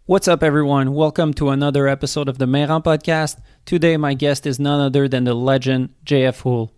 What's up, everyone? Welcome to another episode of the Meran podcast. Today, my guest is none other than the legend JF Houle.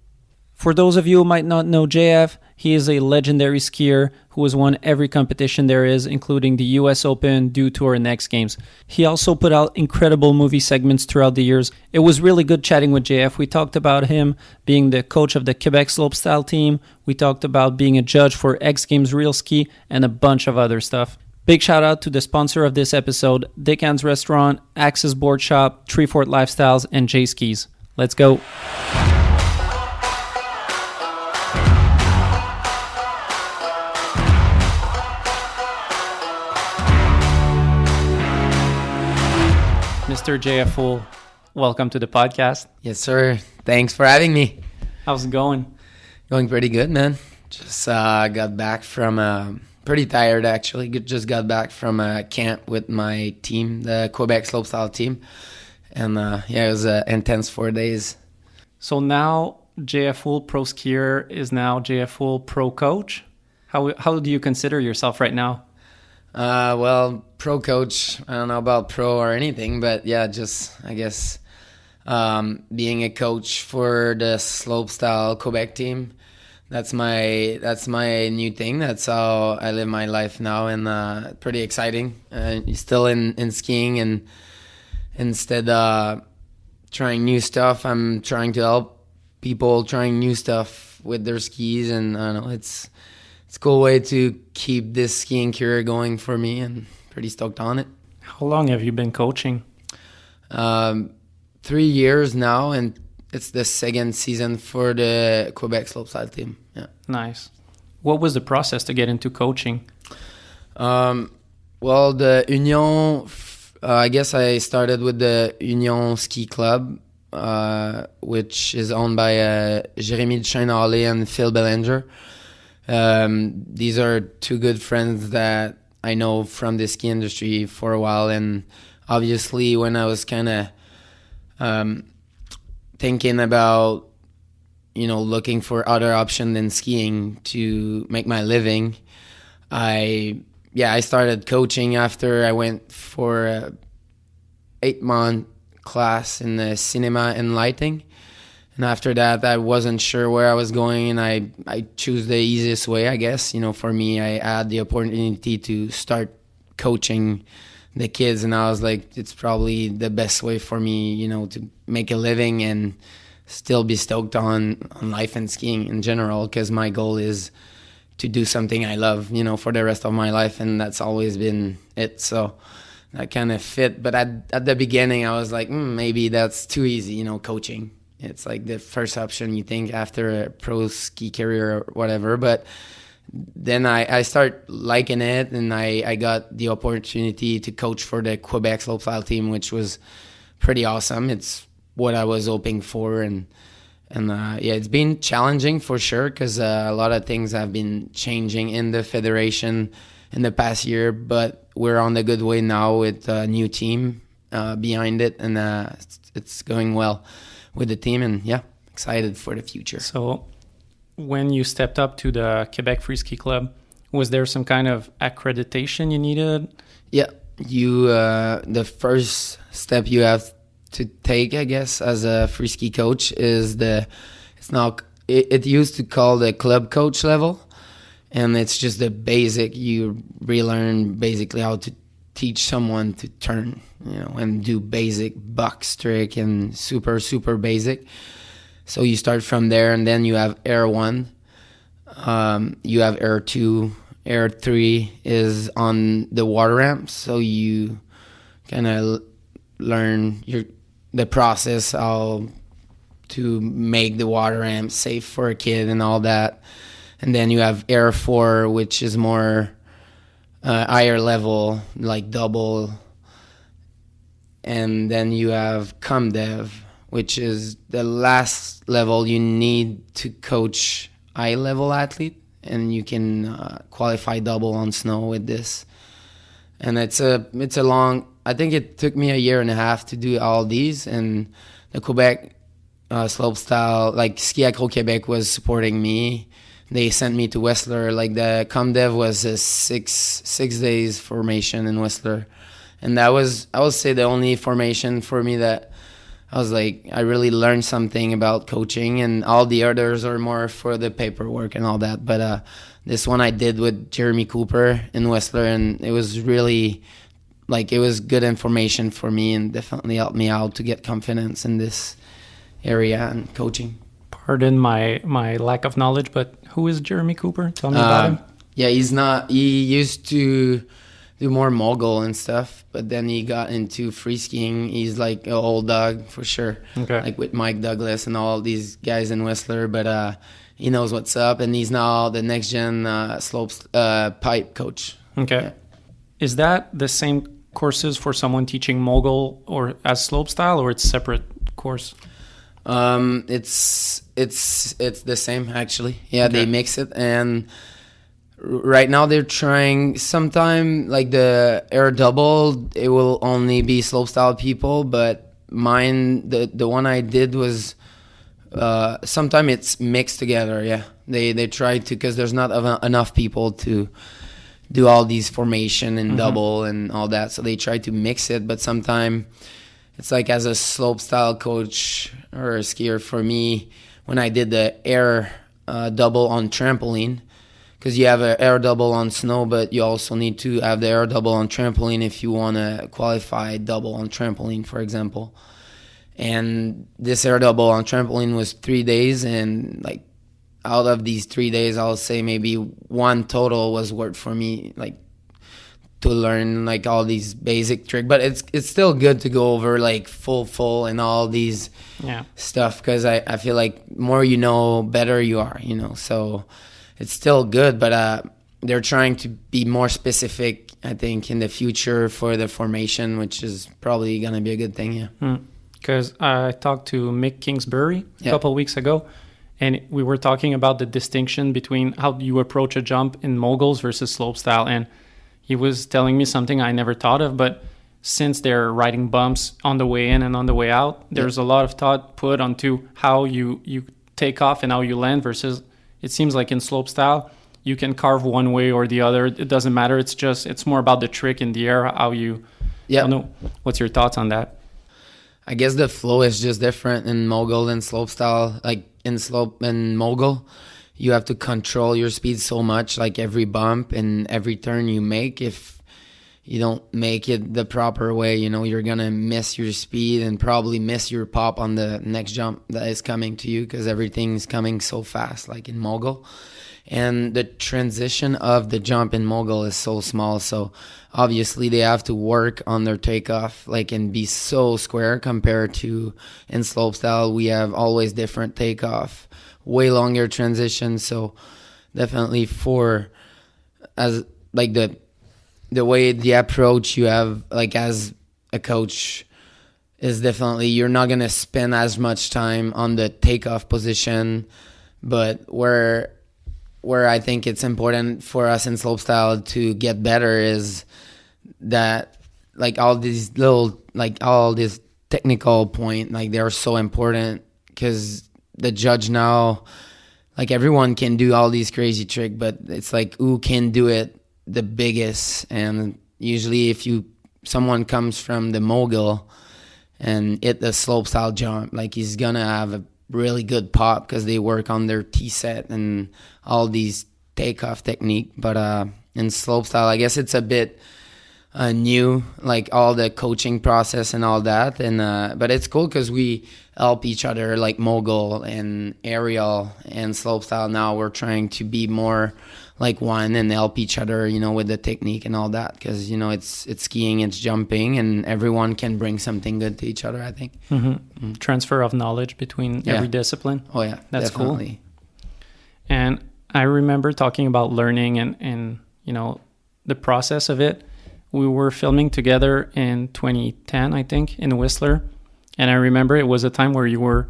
For those of you who might not know JF, he is a legendary skier who has won every competition there is, including the US Open, Dew Tour, and X Games. He also put out incredible movie segments throughout the years. It was really good chatting with JF. We talked about him being the coach of the Québec slopestyle team. We talked about being a judge for X Games realski and a bunch of other stuff. Big shout out to the sponsor of this episode, Dick Ann's Restaurant, Axis Board Shop, Treefort Lifestyles, and J Skis. Let's go. Mr. JF Houle, welcome to the podcast. Yes, sir. Thanks for having me. How's it going? Going pretty good, man. Just got back from pretty tired, actually. Just got back from a camp with my team, the Québec slopestyle team. And it was intense 4 days. So now JF Houle pro skier is now JF Houle pro coach. How do you consider yourself right now? Well, pro coach, I don't know about pro or anything, but yeah, just, I guess, being a coach for the slopestyle Quebec team. That's my new thing. That's how I live my life now, and pretty exciting. Still in skiing, and instead trying new stuff, I'm trying to help people trying new stuff with their skis, and I don't know, it's a cool way to keep this skiing career going for me, and pretty stoked on it. How long have you been coaching? 3 years now, and it's the second season for the Quebec slopestyle team. Yeah. Nice. What was the process to get into coaching? Well, the Union, I guess I started with the Union Ski Club, which is owned by Jérémy Duchesne-Hallé and Phil Bellinger. These are two good friends that I know from the ski industry for a while, and obviously when I was kind of thinking about, looking for other option than skiing to make my living, I started coaching after I went for a 8-month class in the cinema and lighting. And after that, I wasn't sure where I was going, and I chose the easiest way, I guess. For me, I had the opportunity to start coaching the kids, and I was like, it's probably the best way for me, to make a living and still be stoked on life and skiing in general, because my goal is to do something I love, for the rest of my life, and that's always been it. So that kind of fit. But at the beginning, I was like, maybe that's too easy, coaching. It's like the first option you think after a pro ski career or whatever. But then I start liking it, and I got the opportunity to coach for the Quebec slopestyle team, which was pretty awesome. It's what I was hoping for, and it's been challenging for sure, because a lot of things have been changing in the federation in the past year, but we're on the good way now with a new team behind it, and it's going well with the team, and excited for the future. So when you stepped up to the Quebec Freeski Club, was there some kind of accreditation you needed? Yeah, the first step you have to take, I guess, as a freeski coach is it used to call the club coach level, and it's just the basic. You relearn basically how to teach someone to turn, and do basic box trick and super, super basic. So you start from there, and then you have Air 1, you have Air 2, Air 3 is on the water ramp. So you kind of learn the process, how to make the water ramp safe for a kid and all that. And then you have Air 4, which is more higher level, like double. And then you have ComDev, which is the last level you need to coach high level athlete, and you can qualify double on snow with this. And it's a long, I think it took me a year and a half to do all these, and the Quebec slopestyle, like Ski Acro Québec was supporting me. They sent me to Whistler. Like the ComDev was a six days formation in Whistler, And that was, I would say, the only formation for me that I was like, I really learned something about coaching, and all the others are more for the paperwork and all that. But this one I did with Jeremy Cooper in Whistler, and it was really, like, it was good information for me and definitely helped me out to get confidence in this area and coaching. Pardon my lack of knowledge, but who is Jeremy Cooper? Tell me about him. Yeah, he used to do more mogul and stuff, but then he got into free skiing. He's like an old dog for sure. Okay. Like with Mike Douglas and all these guys in Whistler, but he knows what's up, and he's now the next gen slopes pipe coach. Okay. Yeah. Is that the same courses for someone teaching mogul or as slopestyle, or it's separate course? It's the same actually. Yeah, Okay. They mix it, and right now they're trying sometime like the air double, it will only be slopestyle people, but mine, the one I did was sometime it's mixed together. Yeah, they try to, because there's not enough people to do all these formation and double and all that, so they try to mix it. But sometime it's like, as a slopestyle coach or a skier, for me, when I did the air double on trampoline, because you have an air double on snow, but you also need to have the air double on trampoline if you want to qualify double on trampoline, for example. And this air double on trampoline was 3 days, and like out of these 3 days, I'll say maybe one total was worth for me, like, to learn like all these basic tricks. But it's still good to go over like full and all these stuff, because I feel like more you know, better you are, you know. So it's still good, but they're trying to be more specific, I think, in the future for the formation, which is probably going to be a good thing, yeah. Because I talked to Mick Kingsbury a couple of weeks ago, and we were talking about the distinction between how you approach a jump in moguls versus slopestyle, and he was telling me something I never thought of, but since they're riding bumps on the way in and on the way out, there's a lot of thought put onto how you take off and how you land, versus it seems like in slopestyle, you can carve one way or the other. It doesn't matter. It's more about the trick in the air, how you... I don't know. What's your thoughts on that? I guess the flow is just different in mogul and slopestyle. Like in slope and mogul, you have to control your speed so much, like every bump and every turn you make. If you don't make it the proper way, you know, you're going to miss your speed and probably miss your pop on the next jump that is coming to you, because everything's coming so fast, like in mogul. And the transition of the jump in mogul is so small, so obviously they have to work on their takeoff, like, and be so square compared to in slopestyle. We have always different takeoff, way longer transition. So definitely for, as like the way the approach you have, like as a coach, is definitely you're not gonna spend as much time on the takeoff position, but where I think it's important for us in slopestyle to get better is that, like, all these little, like, all this technical point, like, they're so important, because the judge now, like, everyone can do all these crazy tricks, but it's like who can do it the biggest. And usually if someone comes from the mogul and hit the slopestyle jump, like, he's gonna have a really good pop because they work on their T-set and all these takeoff technique. But in slopestyle, I guess it's a bit new, like all the coaching process and all that. And but it's cool because we help each other, like mogul and aerial and slopestyle. Now we're trying to be more like one and help each other, you know, with the technique and all that, because, you know, it's skiing, it's jumping, and everyone can bring something good to each other, I think. Transfer of knowledge between every discipline. Oh yeah, that's definitely cool. And I remember talking about learning and you know, the process of it. We were filming together in 2010, I think, in Whistler, and I remember it was a time where you were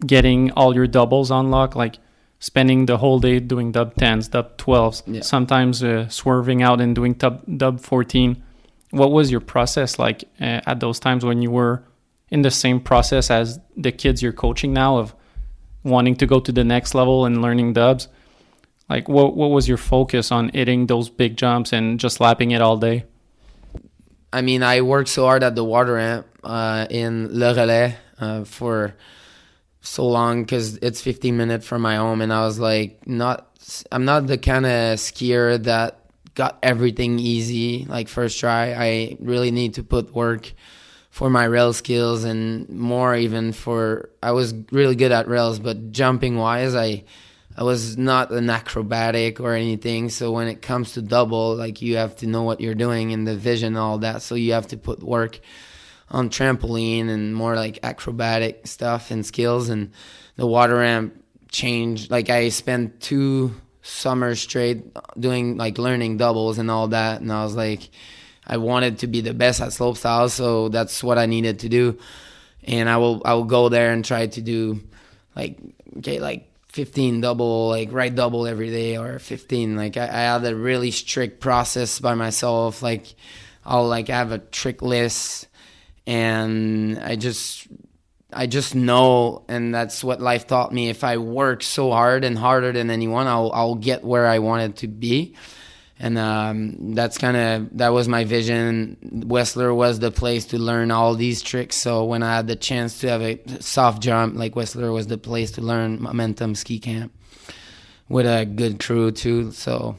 getting all your doubles on lock, like spending the whole day doing dub 10s, dub 12s, sometimes swerving out and doing dub 14. What was your process like at those times when you were in the same process as the kids you're coaching now, of wanting to go to the next level and learning dubs? Like, what was your focus on hitting those big jumps and just lapping it all day? I mean, I worked so hard at the water ramp in Le Relais for so long because it's 15 minutes from my home, and I was like, I'm not the kind of skier that got everything easy like first try. I really need to put work for my rail skills, and more even for, I was really good at rails, but jumping wise, I was not an acrobatic or anything. So when it comes to double, like, you have to know what you're doing and the vision and all that. So you have to put work on trampoline and more like acrobatic stuff and skills. And the water ramp changed. Like, I spent 2 summers straight doing like learning doubles and all that. And I was like, I wanted to be the best at slopestyle, so that's what I needed to do. And I will go there and try to do like 15 double, like right double every day, or 15. Like, I had a really strict process by myself. Like, I'll like have a trick list, and I just know, and that's what life taught me. If I work so hard and harder than anyone, I'll get where I wanted to be. And that was my vision. Whistler was the place to learn all these tricks. So when I had the chance to have a soft jump, like, Whistler was the place to learn momentum ski camp with a good crew too. So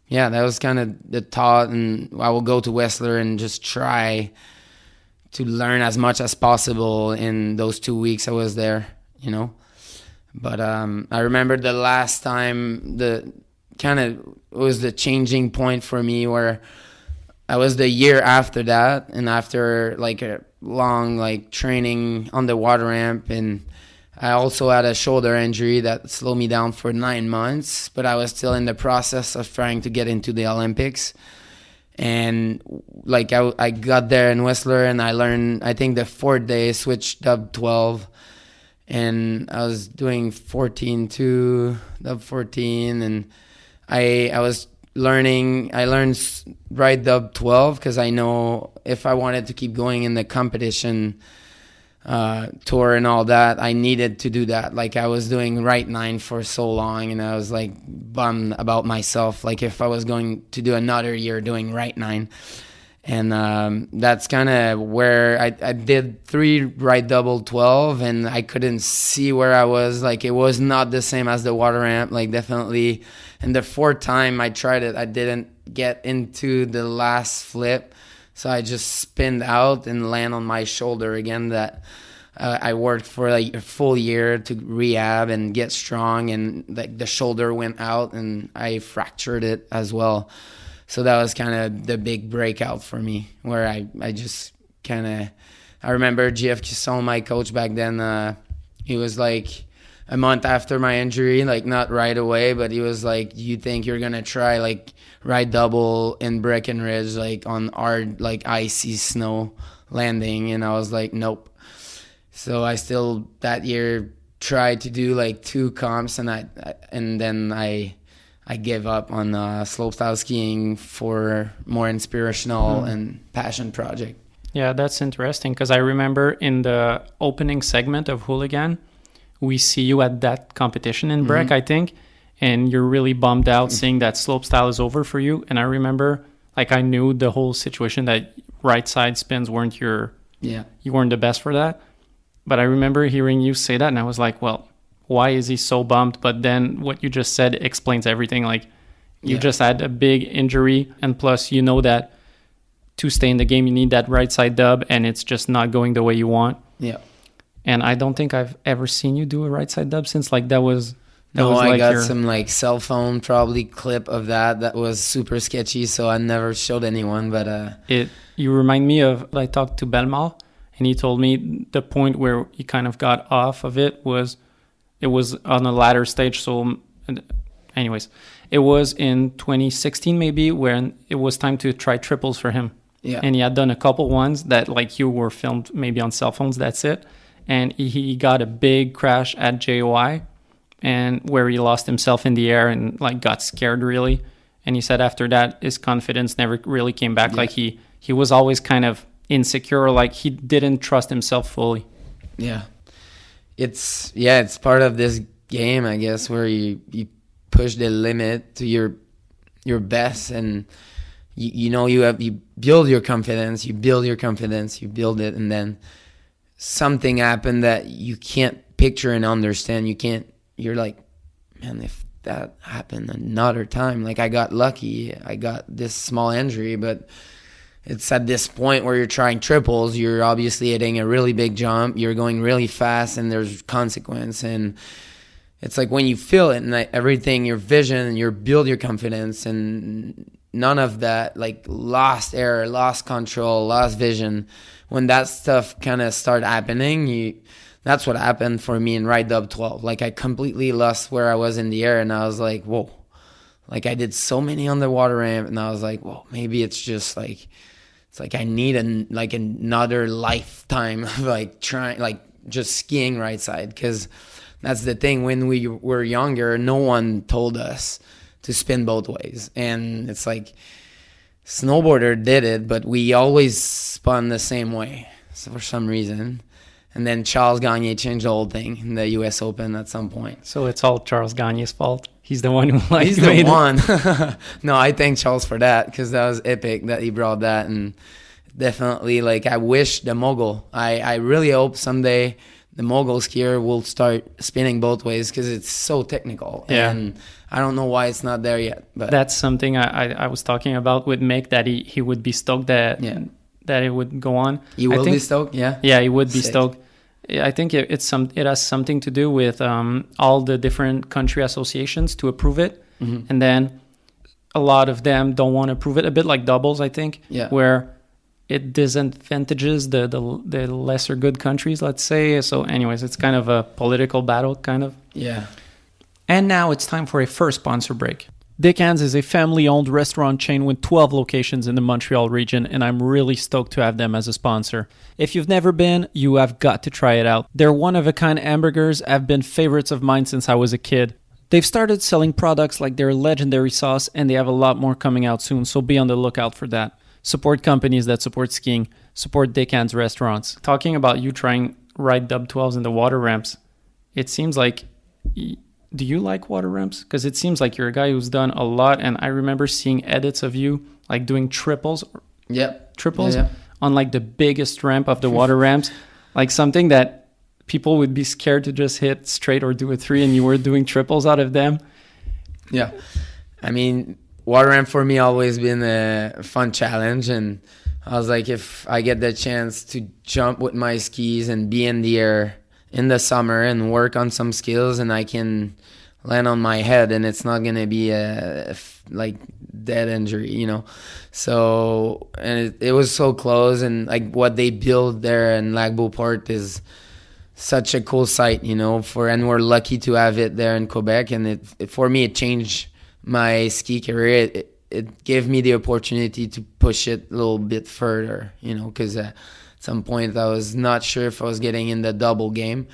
yeah, that was kind of the thought. And I will go to Whistler and just try to learn as much as possible in those 2 weeks I was there, you know. But I remember the last time was the changing point for me, where I was the year after that, and after like a long like training on the water ramp, and I also had a shoulder injury that slowed me down for 9 months, but I was still in the process of trying to get into the Olympics. And like I got there in Whistler, and I learned, I think the 4th day, switched dub 12, and I was doing 14-2, dub 14, and I was learning. I learned right dub 12 because I know if I wanted to keep going in the competition tour and all that, I needed to do that. Like, I was doing right 9 for so long, and I was like bummed about myself. Like, if I was going to do another year doing right 9, and that's kind of where I did 3 right double 12, and I couldn't see where I was. Like, it was not the same as the water ramp, like, definitely. And the 4th time I tried it, I didn't get into the last flip, so I just spinned out and land on my shoulder again. That I worked for like a full year to rehab and get strong, and like the shoulder went out, and I fractured it as well. So that was kind of the big breakout for me, where I just kind of, I remember JF Houle, my coach back then, he was like, a month after my injury, like not right away, but he was like, you think you're going to try like right double in Breckenridge, like on hard, like icy snow landing? And I was like, nope. So I still that year tried to do like 2 comps, and then I gave up on slopestyle skiing for more inspirational and passion project. Yeah, that's interesting, because I remember in the opening segment of Hooligan, we see you at that competition in Breck, I think, and you're really bummed out seeing that slopestyle is over for you. And I remember, like, I knew the whole situation that right side spins weren't you weren't the best for that. But I remember hearing you say that, and I was like, well, why is he so bummed? But then what you just said explains everything. Like, you just had a big injury, and plus you know that to stay in the game, you need that right side dub, and it's just not going the way you want. Yeah. And I don't think I've ever seen you do a right side dub since. Like, that was I got some like cell phone probably clip of that was super sketchy, so I never showed anyone. But you remind me of, I talked to Belmar, and he told me the point where he kind of got off of it was on a latter stage. So anyways, it was in 2016 maybe, when it was time to try triples for him. Yeah. And he had done a couple ones that like you were filmed maybe on cell phones, that's it. And he got a big crash at JOI, and where he lost himself in the air and like got scared really. And he said after that his confidence never really came back. Like he was always kind of insecure, like he didn't trust himself fully. Yeah. It's part of this game, I guess, where you push the limit to your best, and you build your confidence, you build it, and then something happened that you can't picture and understand. You're like, man, if that happened another time, like I got lucky, I got this small injury, but it's at this point where you're trying triples, you're obviously hitting a really big jump, you're going really fast, and there's consequence. And it's like when you feel it and like everything, your vision and you build your confidence, and none of that, like lost air, lost control, lost vision, when that stuff kind of start happening, that's what happened for me in ride dub 12. Like I completely lost where I was in the air, and I was like, whoa. Like I did so many underwater ramp, and I was like, whoa, maybe it's just like, it's like I need another lifetime of like trying, like just skiing right side. Because that's the thing, when we were younger, no one told us to spin both ways. And it's like snowboarder did it, but we always spun the same way, so for some reason. And then Charles Gagne changed the whole thing in the US Open at some point. So it's all Charles Gagne's fault. He's the one who He's the one. No, I thank Charles for that, because that was epic that he brought that. And definitely, like, I wish the mogul, I really hope someday the mogul skier will start spinning both ways, because it's so technical. Yeah. And I don't know why it's not there yet. But that's something I was talking about with Mick, that he would be stoked that it would go on. He will be stoked, yeah? Yeah, he would be Sick. stoked. I think it has something to do with all the different country associations to approve it. Mm-hmm. And then a lot of them don't want to approve it, a bit like doubles, I think, where it disadvantages the lesser good countries, let's say. So anyways, it's kind of a political battle, kind of. Yeah. And now it's time for a first sponsor break. Dickens is a family-owned restaurant chain with 12 locations in the Montreal region, and I'm really stoked to have them as a sponsor. If you've never been, you have got to try it out. Their one-of-a-kind hamburgers have been favorites of mine since I was a kid. They've started selling products like their legendary sauce, and they have a lot more coming out soon, so be on the lookout for that. Support companies that support skiing. Support Dickens restaurants. Talking about you trying ride dub 12s in the water ramps, it seems like... Do you like water ramps? Because it seems like you're a guy who's done a lot, and I remember seeing edits of you like doing triples on like the biggest ramp of the water ramps, like something that people would be scared to just hit straight or do a 3, and you were doing triples out of them. Yeah. I mean, water ramp for me always been a fun challenge, and I was like, if I get the chance to jump with my skis and be in the air in the summer and work on some skills, and I can land on my head and it's not going to be a like dead injury, you know? So, and it was so close, and like what they build there in Lac Beauport is such a cool site, you know, and we're lucky to have it there in Quebec. And for me, it changed my ski career. It gave me the opportunity to push it a little bit further, you know, because at some point I was not sure if I was getting in the double game.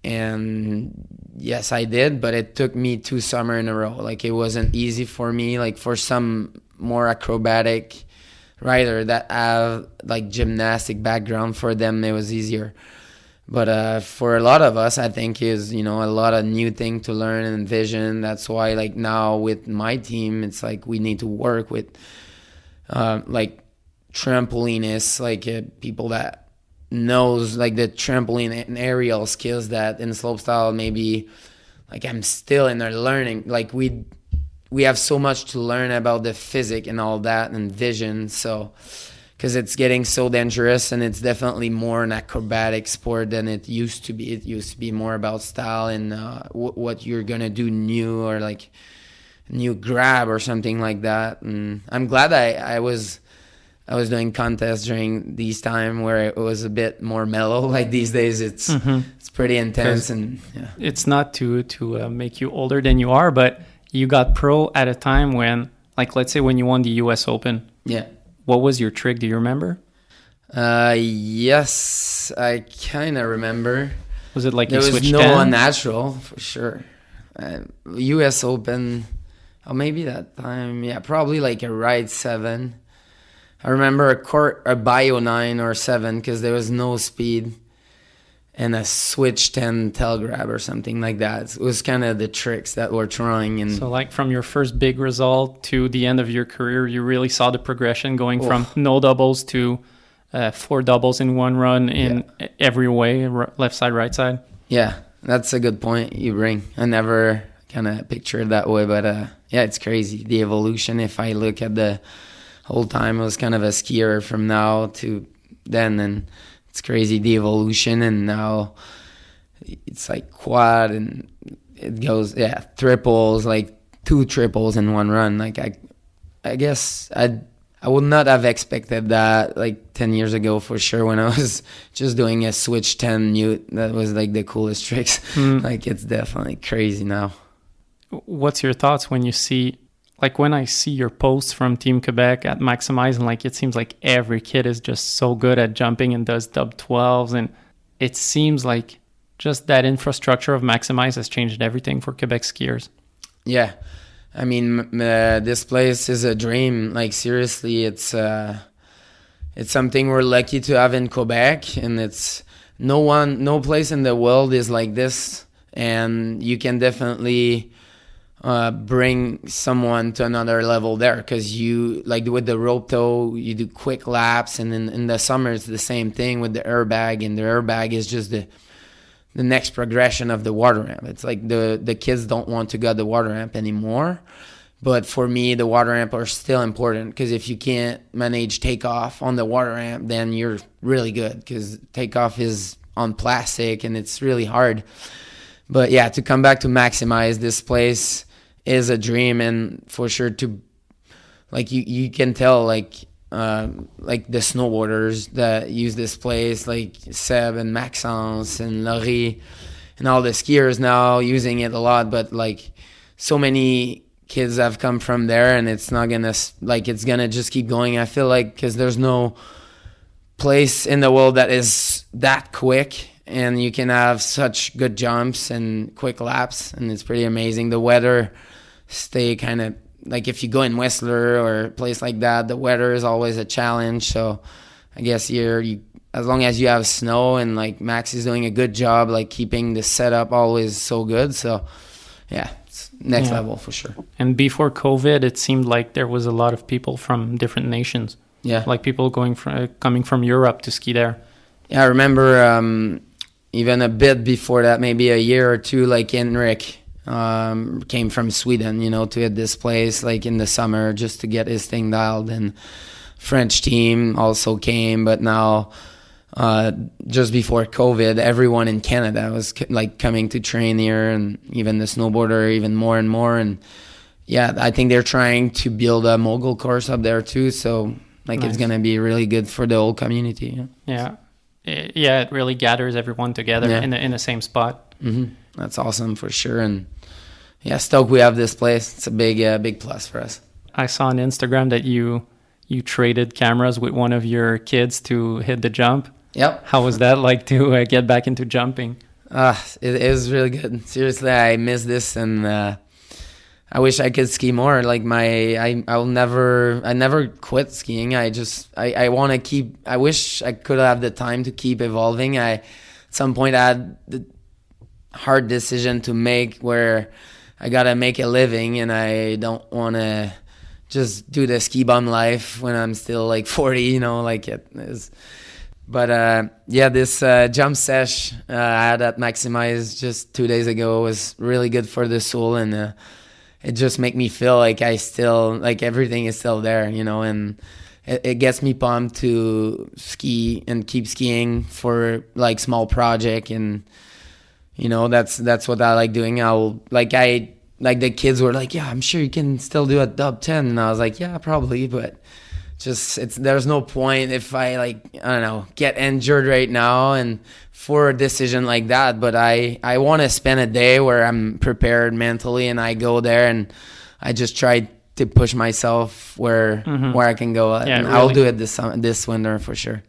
And yes, I did, but it took me 2 summers in a row. Like, it wasn't easy for me. Like, for some more acrobatic rider that have like gymnastic background, for them it was easier. But for a lot of us, I think is, you know, a lot of new thing to learn and vision. That's why, like, now with my team, it's like we need to work with like trampolinists, like people that knows like the trampoline and aerial skills that in slopestyle maybe like I'm still in there learning. Like we have so much to learn about the physics and all that and vision. So because it's getting so dangerous, and it's definitely more an acrobatic sport than it used to be. It used to be more about style and what you're gonna do new, or like new grab or something like that. And I'm glad I was doing contests during these time where it was a bit more mellow. Like these days, it's pretty intense, and it's not to make you older than you are, but you got pro at a time when, like, let's say when you won the US Open. Yeah. What was your trick? Do you remember? Yes, I kind of remember. Was it like there you was switched no 10? unnatural for sure? US Open, maybe that time, yeah, probably like a ride 7. I remember a bio 9 or 7 because there was no speed, and a switch 10 tail grab or something like that. It was kind of the tricks that we're trying. And so like from your first big result to the end of your career, you really saw the progression going from no doubles to 4 doubles in one run in every way, left side, right side. Yeah, that's a good point you bring. I never kind of pictured it that way, but yeah, it's crazy. The evolution, if I look at the whole time, I was kind of a skier from now to then, and it's crazy, the evolution. And now it's like quad, and it goes, triples, like 2 triples in one run. Like I guess I would not have expected that like 10 years ago for sure, when I was just doing a switch 10 mute. That was like the coolest tricks. Like it's definitely crazy now. What's your thoughts when you see, like when I see your posts from Team Quebec at Maximize, and like it seems like every kid is just so good at jumping and does dub 12s, and it seems like just that infrastructure of Maximize has changed everything for Quebec skiers. Yeah. I mean, this place is a dream. Like seriously, it's something we're lucky to have in Quebec, and it's no place in the world is like this. And you can definitely bring someone to another level there, because you, like with the rope tow, you do quick laps, and in the summer it's the same thing with the airbag, and the airbag is just the next progression of the water ramp. It's like the kids don't want to go the water ramp anymore. But for me, the water ramp are still important, because if you can't manage takeoff on the water ramp, then you're really good, because takeoff is on plastic and it's really hard. But yeah, to come back to Maximize, this place is a dream. And for sure, to like you can tell, like the snowboarders that use this place, like Seb and Maxence and Laurie and all the skiers now using it a lot. But like so many kids have come from there, and it's not gonna, like, it's gonna just keep going, I feel like, because there's no place in the world that is that quick, and you can have such good jumps and quick laps, and it's pretty amazing. The weather stay kind of, like if you go in Whistler or a place like that, the weather is always a challenge. So I guess you as long as you have snow, and like Max is doing a good job, like keeping the setup always so good. So yeah, it's next level for sure. And before COVID, it seemed like there was a lot of people from different nations. Yeah, like people coming from Europe to ski there. Yeah, I remember even a bit before that, maybe a year or two, like Henrik came from Sweden, to hit this place like in the summer just to get his thing dialed. And French team also came, but now just before COVID, everyone in Canada was like coming to train here, and even the snowboarder even more and more. And yeah, I think they're trying to build a mogul course up there too, so like nice. It's gonna be really good for the whole community. Yeah, it really gathers everyone together in the same spot. Mm-hmm. That's awesome for sure. And yeah, stoked we have this place. It's a big plus for us. I saw on Instagram that you traded cameras with one of your kids to hit the jump. Yep. How was that like to get back into jumping? It was really good. Seriously, I miss this, and I wish I could ski more. Like I never quit skiing. I want to keep. I wish I could have the time to keep evolving. At some point I had the hard decision to make where I gotta make a living, and I don't want to just do the ski bum life when I'm still like 40. Like it is. But this jump sesh I had at Maximize just 2 days ago was really good for the soul, and it just make me feel like I still, like everything is still there, and it gets me pumped to ski and keep skiing for like small project. And that's what I like doing. The kids were like, yeah, I'm sure you can still do a dub 10, and I was like, yeah, probably, but there's no point if I get injured right now and for a decision like that. But I want to spend a day where I'm prepared mentally, and I go there and I just try to push myself where I can go. Yeah, and really. I'll do it this winter for sure.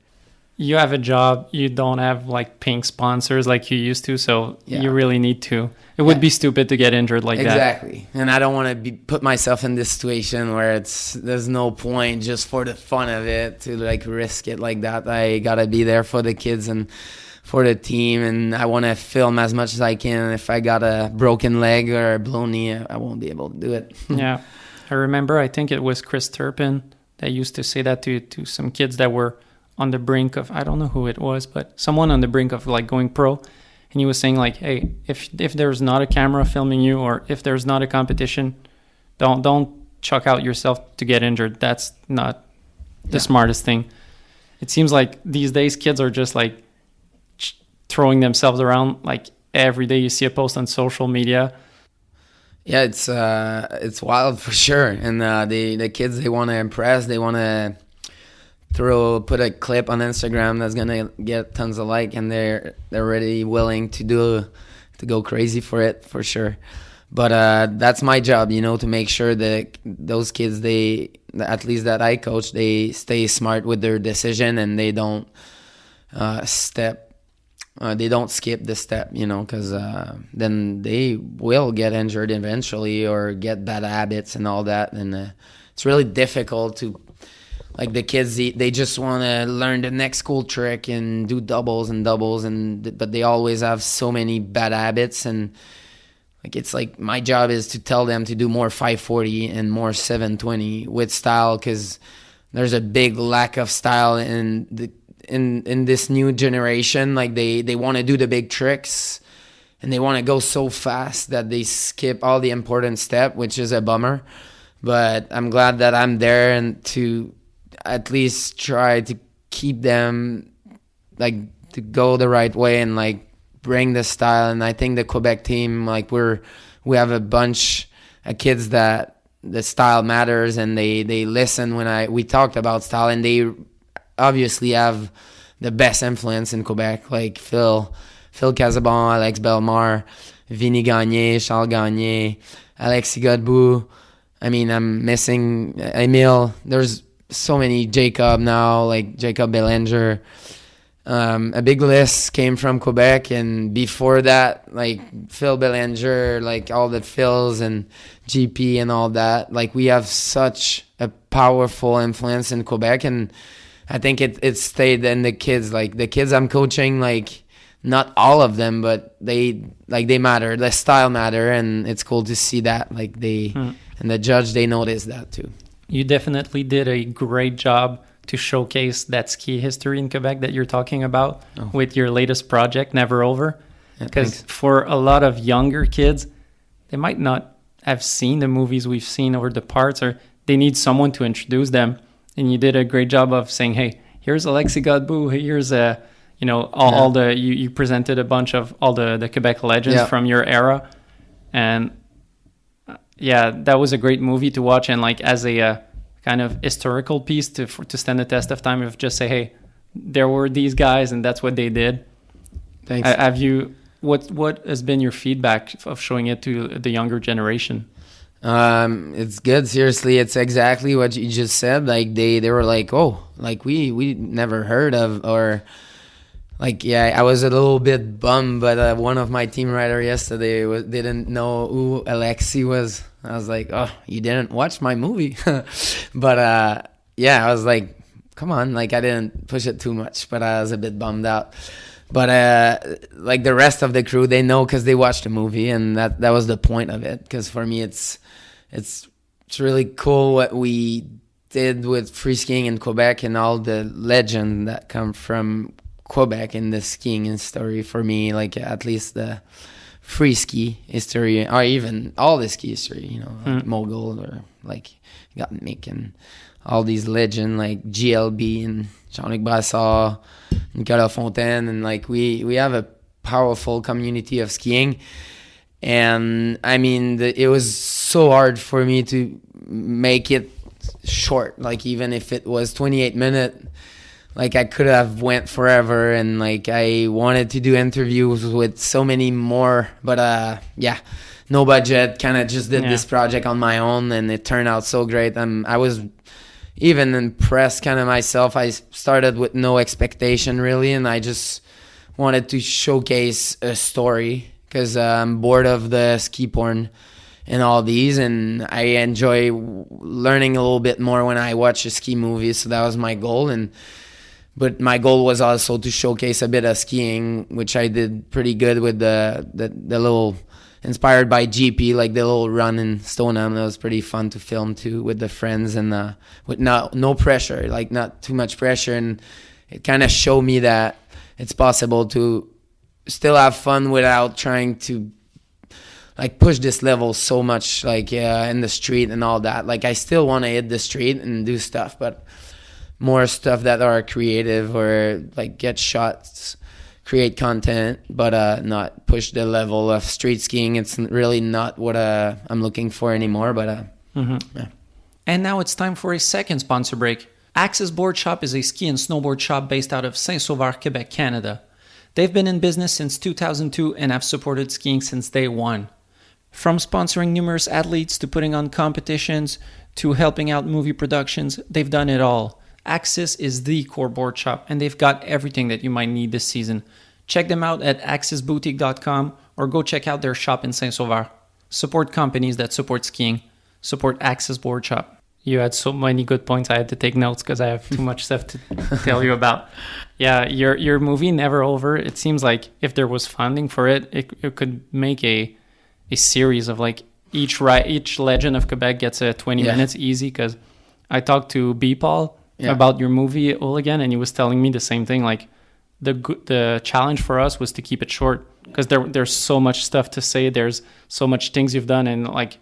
You have a job, you don't have like pink sponsors like you used to, so you really need to. It would be stupid to get injured like that. Exactly. And I don't want to put myself in this situation where there's no point just for the fun of it to like risk it like that. I got to be there for the kids and for the team, and I want to film as much as I can. If I got a broken leg or a blown knee, I won't be able to do it. Yeah. I remember, I think it was Chris Turpin that used to say that to some kids that were on the brink of, I don't know who it was, but someone on the brink of like going pro. And he was saying like, hey, if there's not a camera filming you, or if there's not a competition, don't chuck out yourself to get injured. That's not the smartest thing. It seems like these days kids are just like throwing themselves around. Like every day you see a post on social media. Yeah, it's wild for sure. And the kids, they want to impress. They want to put a clip on Instagram that's gonna get tons of like, and they're already willing to go crazy for it, for sure. But that's my job, to make sure that those kids, at least that I coach, they stay smart with their decision, and they don't skip the step, because then they will get injured eventually or get bad habits and all that. And it's really difficult to, like, the kids, they just want to learn the next cool trick and do doubles, but they always have so many bad habits. And like, it's like my job is to tell them to do more 540 and more 720 with style, because there's a big lack of style in this new generation. Like, they want to do the big tricks and they want to go so fast that they skip all the important step, which is a bummer. But I'm glad that I'm there and to at least try to keep them, like, to go the right way and like bring the style. And I think the Quebec team, like, we have a bunch of kids that the style matters, and they listen when we talked about style, and they obviously have the best influence in Quebec, like Phil Casabon, Alex Belmar, Vinny Gagné, Charles Gagné, Alexis Godbout. I mean, I'm missing Emile. There's so many. Jacob now, like Jacob Bellinger. A big list came from Quebec, and before that, like Phil Bellinger, like all the Phils and GP and all that. Like, we have such a powerful influence in Quebec, and I think it stayed in the kids. Like, the kids I'm coaching, like, not all of them, but they matter. The style matter, and it's cool to see that. Like, and the judge, they notice that too. You definitely did a great job to showcase that ski history in Quebec that you're talking about with your latest project, Never Over. Because for a lot of younger kids, they might not have seen the movies we've seen over the parts, or they need someone to introduce them. And you did a great job of saying, hey, here's Alexis Godbout, here's you presented a bunch of all the Quebec legends from your era. And that was a great movie to watch, and like as a kind of historical piece to stand the test of time, of just say, hey, there were these guys and that's what they did. Thanks. What has been your feedback of showing it to the younger generation? It's good. Seriously, it's exactly what you just said. Like, they were like, oh, like we never heard of, or like, I was a little bit bummed, but one of my team writer yesterday didn't know who Alexi was. I was like, oh, you didn't watch my movie. But I was like, come on, like, I didn't push it too much, but I was a bit bummed out. But like the rest of the crew, they know because they watched the movie, and that was the point of it. Because for me, it's really cool what we did with free skiing in Quebec and all the legend that come from Quebec in the skiing history. For me, like, at least the free ski history, or even all the ski history, like Mogul, or like got Mick and all these legends like GLB and Jean-Luc Brassard, Nicolas Fontaine, and like we have a powerful community of skiing. And I mean, it was so hard for me to make it short. Like, even if it was 28 minutes, like, I could have went forever, and like I wanted to do interviews with so many more, but no budget, kind of just did this project on my own, and it turned out so great. I was even impressed kind of myself. I started with no expectation really, and I just wanted to showcase a story, because I'm bored of the ski porn and all these, and I enjoy learning a little bit more when I watch a ski movie. So that was my goal, and but my goal was also to showcase a bit of skiing, which I did pretty good with the little, inspired by GP, like the little run in Stoneham. That was pretty fun to film too with the friends, and with no pressure, like not too much pressure. And it kind of showed me that it's possible to still have fun without trying to like push this level so much, like in the street and all that. Like I still want to hit the street and do stuff, but more stuff that are creative or like get shots, create content, but not push the level of street skiing. It's really not what I'm looking for anymore. But yeah. And now it's time for a second sponsor break. Axis Board Shop is a ski and snowboard shop based out of Saint-Sauveur, Quebec, Canada. They've been in business since 2002 and have supported skiing since day one. From sponsoring numerous athletes to putting on competitions to helping out movie productions, they've done it all. Axis is the core board shop, and they've got everything that you might need this season. Check them out at axisboutique.com or go check out their shop in Saint-Sauveur. Support companies that support skiing. Support Axis Board Shop. You had so many good points. I had to take notes because I have too much stuff to tell you about. Yeah, your movie Never Over, it seems like if there was funding for it, it could make a series of like each legend of Quebec gets 20 minutes easy. Because I talked to B. Paul about your movie Hooligan, and he was telling me the same thing. Like the challenge for us was to keep it short because there's so much stuff to say. There's so much things you've done and like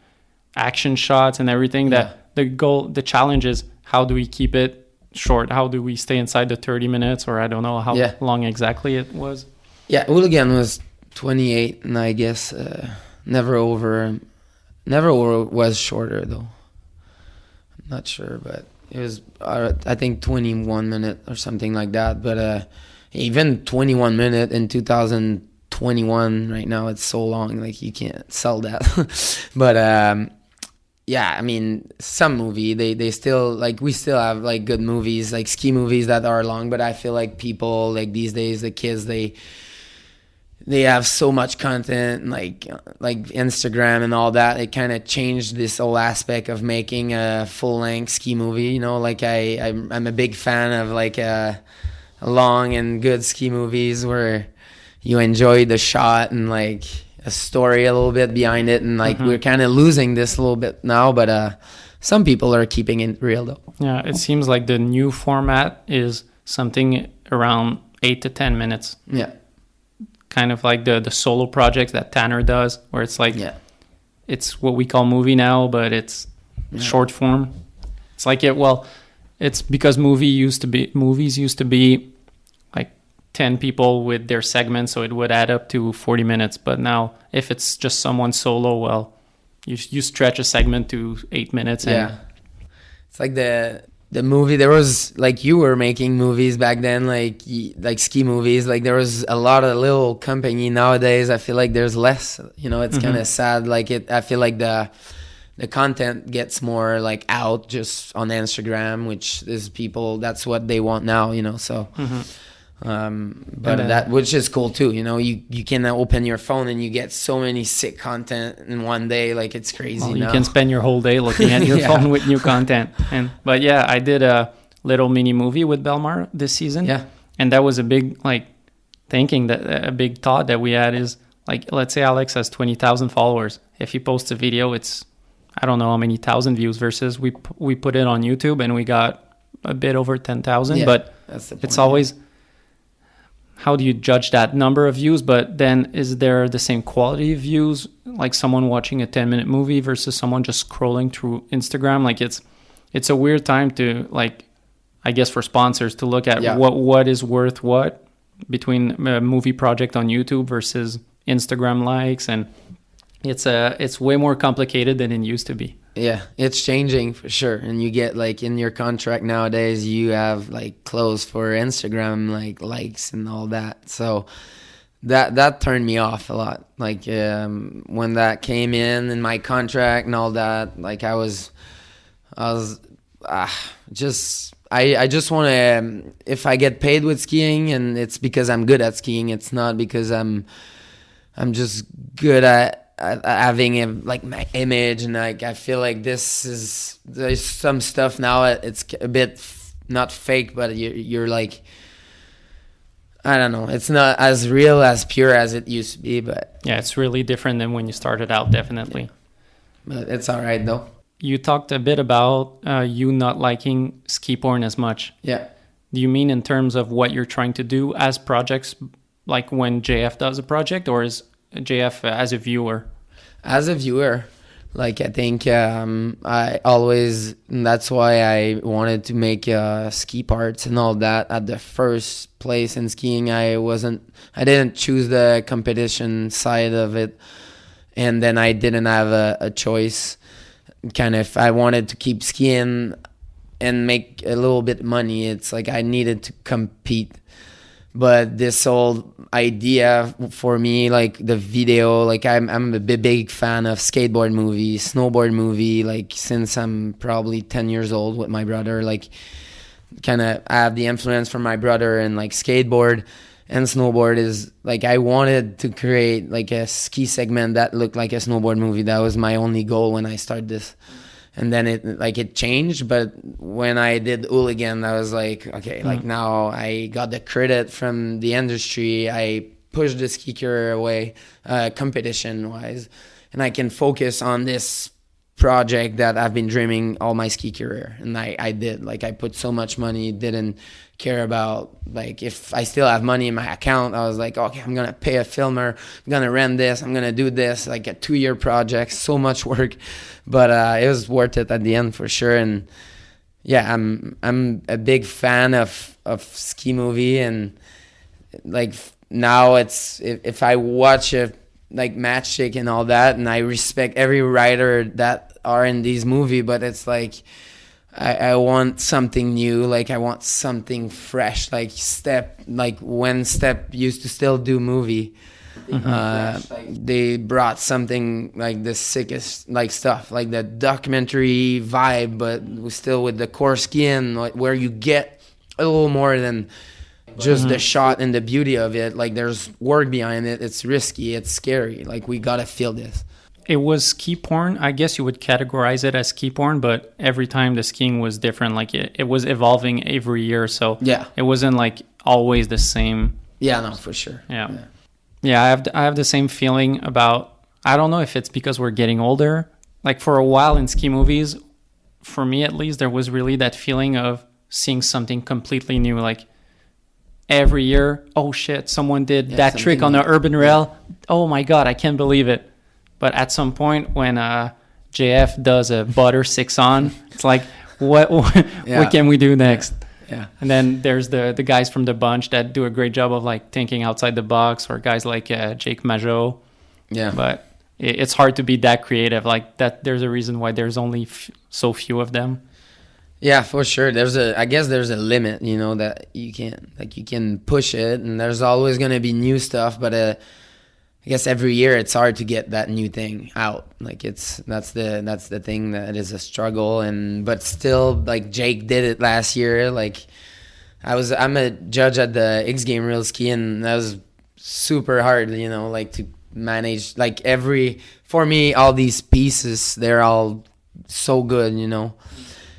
action shots and everything that the challenge is how do we keep it short? How do we stay inside the 30 minutes, or I don't know how long exactly it was. Yeah, Hooligan was 28, and I guess Never Over was shorter though. I'm not sure, but it was I think 21 minute or something like that. But even 21 minute in 2021 right now, it's so long, like you can't sell that. But yeah, I mean, some movie, they still, like, we still have, like, good movies, like, ski movies that are long, but I feel like people, like, these days, the kids, they have so much content, like Instagram and all that. It kind of changed this whole aspect of making a full-length ski movie, you know, like, I'm a big fan of, like, long and good ski movies where you enjoy the shot and, like, a story a little bit behind it, and like we're kind of losing this a little bit now, but some people are keeping it real though. Yeah, it seems like the new format is something around 8 to 10 minutes. Yeah, kind of like the solo project that Tanner does, where it's like it's what we call movie now, but it's short form. It's like it's because movies used to be 10 people with their segments, so it would add up to 40 minutes. But now, if it's just someone solo, well, you stretch a segment to 8 minutes. And it's like the movie. There was, like, you were making movies back then, like ski movies. Like, there was a lot of little company. Nowadays, I feel like there's less. You know, it's kind of sad. Like I feel like the content gets more like out just on Instagram, which is people. That's what they want now. You know, so. But that, which is cool too, you know, you can open your phone and you get so many sick content in one day, like it's crazy. Well, you can spend your whole day looking at your phone with new content. But yeah, I did a little mini movie with Belmar this season. Yeah, and that was a big thinking that a big thought that we had is like, let's say Alex has 20,000 followers. If he posts a video, it's I don't know how many thousand views versus we put it on YouTube and we got a bit over 10,000. But that's the point, it's always. How do you judge that number of views? But then is there the same quality of views, like someone watching a 10-minute movie versus someone just scrolling through Instagram? Like it's a weird time to, like, I guess for sponsors to look at what is worth what between a movie project on YouTube versus Instagram likes, and it's way more complicated than it used to be. Yeah, it's changing for sure. And you get, like, in your contract nowadays, you have, like, clothes for Instagram, like, likes and all that. So that turned me off a lot. Like, when that came in my contract and all that, like, I just want to, if I get paid with skiing, and it's because I'm good at skiing, it's not because I'm just good at having my image, and like I feel like there's some stuff now, it's a bit not fake, but you're like, I don't know. It's not as real, as pure as it used to be, but Yeah, it's really different than when you started out, definitely. Yeah. But it's all right though. You talked a bit about you not liking ski porn as much. Yeah. Do you mean in terms of what you're trying to do as projects, like when JF does a project, or is JF as a viewer? As a viewer, like I think I always, that's why I wanted to make ski parts and all that at the first place in skiing. I didn't choose the competition side of it, and then I didn't have a choice. Kind of, I wanted to keep skiing and make a little bit money. It's like I needed to compete. But this whole idea for me, like the video, like I'm a big fan of skateboard movie, snowboard movie, like since I'm probably 10 years old with my brother. Like kind of I have the influence from my brother, and like skateboard and snowboard is like, I wanted to create like a ski segment that looked like a snowboard movie. That was my only goal when I started this. And then it changed, but when I did Houle again, I was like, okay, like now I got the credit from the industry. I pushed the ski career away, competition-wise, and I can focus on this project that I've been dreaming all my ski career. And I did. Like, I put so much money, didn't care about, like, if I still have money in my account. I was like, okay, I'm going to pay a filmer. I'm going to rent this. I'm going to do this, like a 2-year project, so much work. But it was worth it at the end for sure. And yeah, I'm a big fan of ski movie. And like now it's, if I watch a like Matchstick and all that, and I respect every writer that are in these movie, but it's like I want something new. Like I want something fresh, like when Step used to still do movie. They brought something like the sickest like stuff, like the documentary vibe, but still with the core skin, like, where you get a little more than just the shot and the beauty of it. Like there's work behind it. It's risky. It's scary. Like we gotta feel this. It was ski porn. I guess you would categorize it as ski porn, but every time the skiing was different. Like it was evolving every year, so yeah, it wasn't like always the same. Yeah, no, for sure. Yeah, I have the same feeling about, I don't know if it's because we're getting older. Like for a while in ski movies, for me at least, there was really that feeling of seeing something completely new. Like every year, oh shit, someone did that trick on the urban rail. Oh my God, I can't believe it. But at some point when JF does a butter 6-on, it's like, what can we do next? Yeah. And then there's the guys from the bunch that do a great job of like thinking outside the box, or guys like Jake Majot. Yeah. But it's hard to be that creative. Like that, there's a reason why there's only so few of them. Yeah, for sure. I guess there's a limit, that you can push it, and there's always going to be new stuff, but I guess every year it's hard to get that new thing out. Like that's the thing that is a struggle. But still, like Jake did it last year. Like I'm a judge at the X Game realski, and that was super hard, like to manage like for me, all these pieces, they're all so good,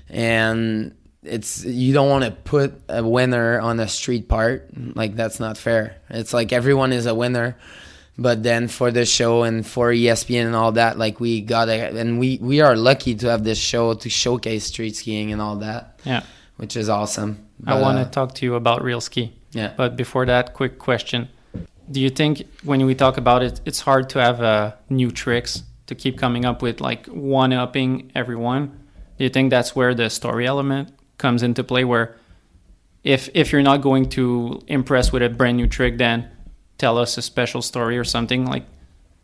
and you don't want to put a winner on a street part. Like that's not fair. It's like everyone is a winner. But then for the show and for ESPN and all that, like we are lucky to have this show to showcase street skiing and all that. Yeah, which is awesome. But, I want to talk to you about realski. Yeah. But before that, quick question: do you think when we talk about it, it's hard to have new tricks to keep coming up with, like one-upping everyone? Do you think that's where the story element comes into play? Where if you're not going to impress with a brand new trick, then tell us a special story or something. Like,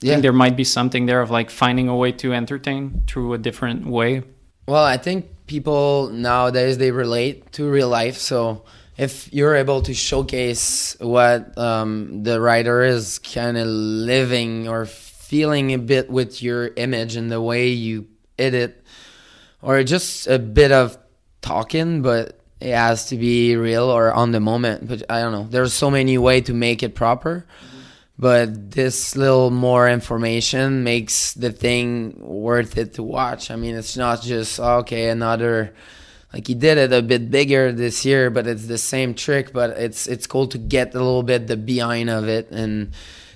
I think there might be something there of like finding a way to entertain through a different way. Well, I think people nowadays, they relate to real life. So if you're able to showcase what the writer is kind of living or feeling a bit with your image and the way you edit, or just a bit of talking, but it has to be real or on the moment. But I don't know. There's so many ways to make it proper. But this little more information makes the thing worth it to watch. I mean, it's not just, another Like he did it a bit bigger this year, but it's the same trick. But it's cool to get a little bit the behind of it,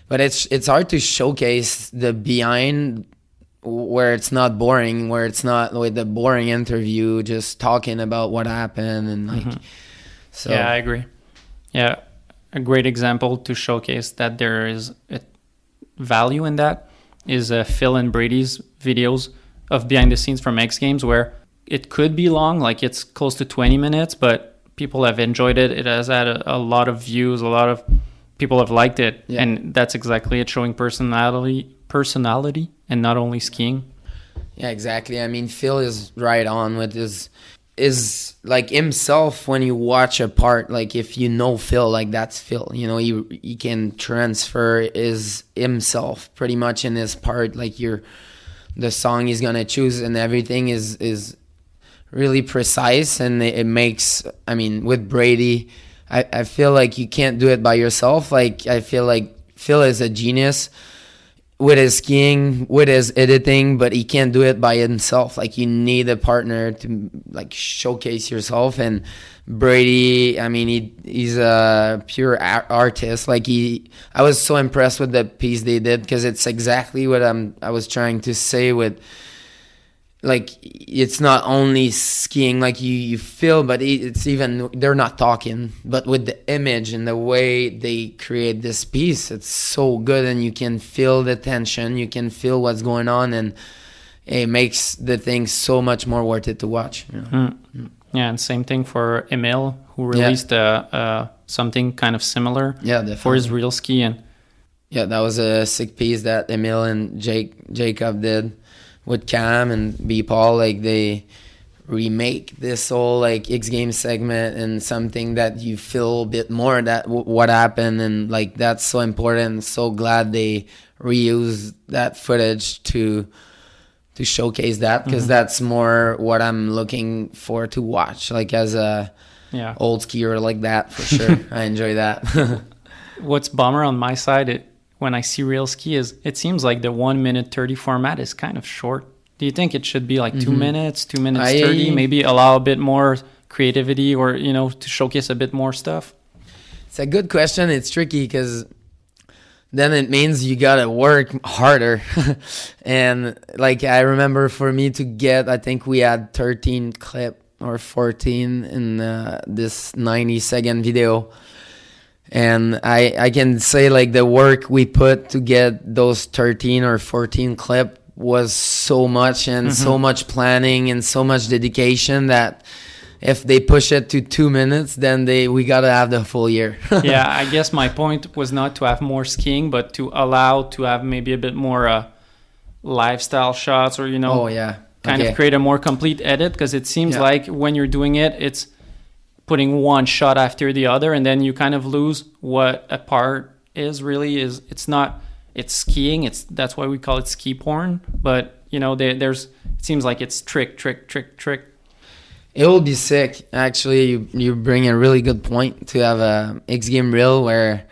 but it's hard to showcase the behind where it's not boring, where it's not like the boring interview, just talking about what happened and like. So yeah, I agree. Yeah, a great example to showcase that there is a value in that is Phil and Brady's videos of behind the scenes from X Games, where it could be long, like it's close to 20 minutes, but people have enjoyed it. It has had a lot of views, a lot of people have liked it. Yeah. And that's exactly it, showing personality and not only skiing. Yeah, exactly. I mean, Phil is right on with is like himself. When you watch a part, like if you know Phil, like that's Phil, you know, he can transfer his himself pretty much in his part. Like the song he's gonna choose and everything is really precise, and it makes, I mean, with Brady, I feel like you can't do it by yourself. Like I feel like Phil is a genius with his skiing, with his editing, but he can't do it by himself. Like you need a partner to like showcase yourself. And Brady, I mean, he's a pure artist. Like I was so impressed with the piece they did, because it's exactly what I was trying to say with, like, it's not only skiing, like you feel, but it's even, they're not talking, but with the image and the way they create this piece, it's so good, and you can feel the tension, you can feel what's going on, and it makes the thing so much more worth it to watch. You know? Yeah, and same thing for Emil, who released something kind of similar for his realski. And yeah, that was a sick piece that Emil and Jacob did with Cam and B Paul. Like they remake this whole like X Games segment and something that you feel a bit more that what happened, and like that's so important. So glad they reuse that footage to showcase that, because that's more what I'm looking for to watch, like as a old skier like that, for sure. I enjoy that. What's bummer on my side, when I see realski, is it seems like the 1 minute 30 format is kind of short. Do you think it should be like 2 minutes, 2 minutes 30, maybe allow a bit more creativity, or, you know, to showcase a bit more stuff? It's a good question. It's tricky because then it means you gotta work harder. And like I remember for me to get, I think we had 13 clip or 14 in this 90-second video. And I can say like the work we put to get those 13 or 14 clip was so much, and so much planning and so much dedication, that if they push it to 2 minutes, then we gotta have the full year. Yeah, I guess my point was not to have more skiing, but to allow to have maybe a bit more lifestyle shots, or, you know, kind of create a more complete edit, because it seems like when you're doing it, it's putting one shot after the other, and then you kind of lose what a part is really. It's skiing, that's why we call it ski porn, but, you know, it seems like it's trick. It will be sick. Actually, you bring a really good point to have a X Game reel where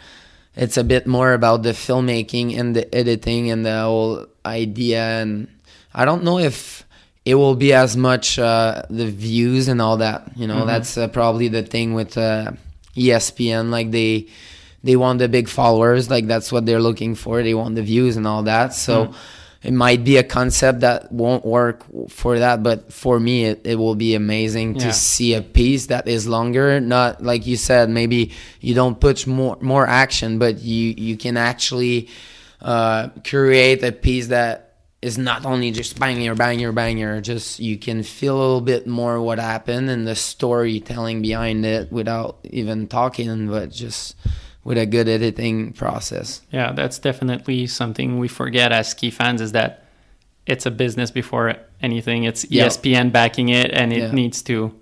it's a bit more about the filmmaking and the editing and the whole idea. And I don't know if it will be as much the views and all that. You know, that's probably the thing with ESPN. Like they want the big followers. Like that's what they're looking for. They want the views and all that. So it might be a concept that won't work for that, but for me, it will be amazing to see a piece that is longer. Not like you said, maybe you don't put more action, but you can actually create a piece that is not only just banger. Just you can feel a little bit more what happened and the storytelling behind it without even talking, but just with a good editing process. Yeah, that's definitely something we forget as ski fans, is that it's a business before anything. It's ESPN backing it, and it needs to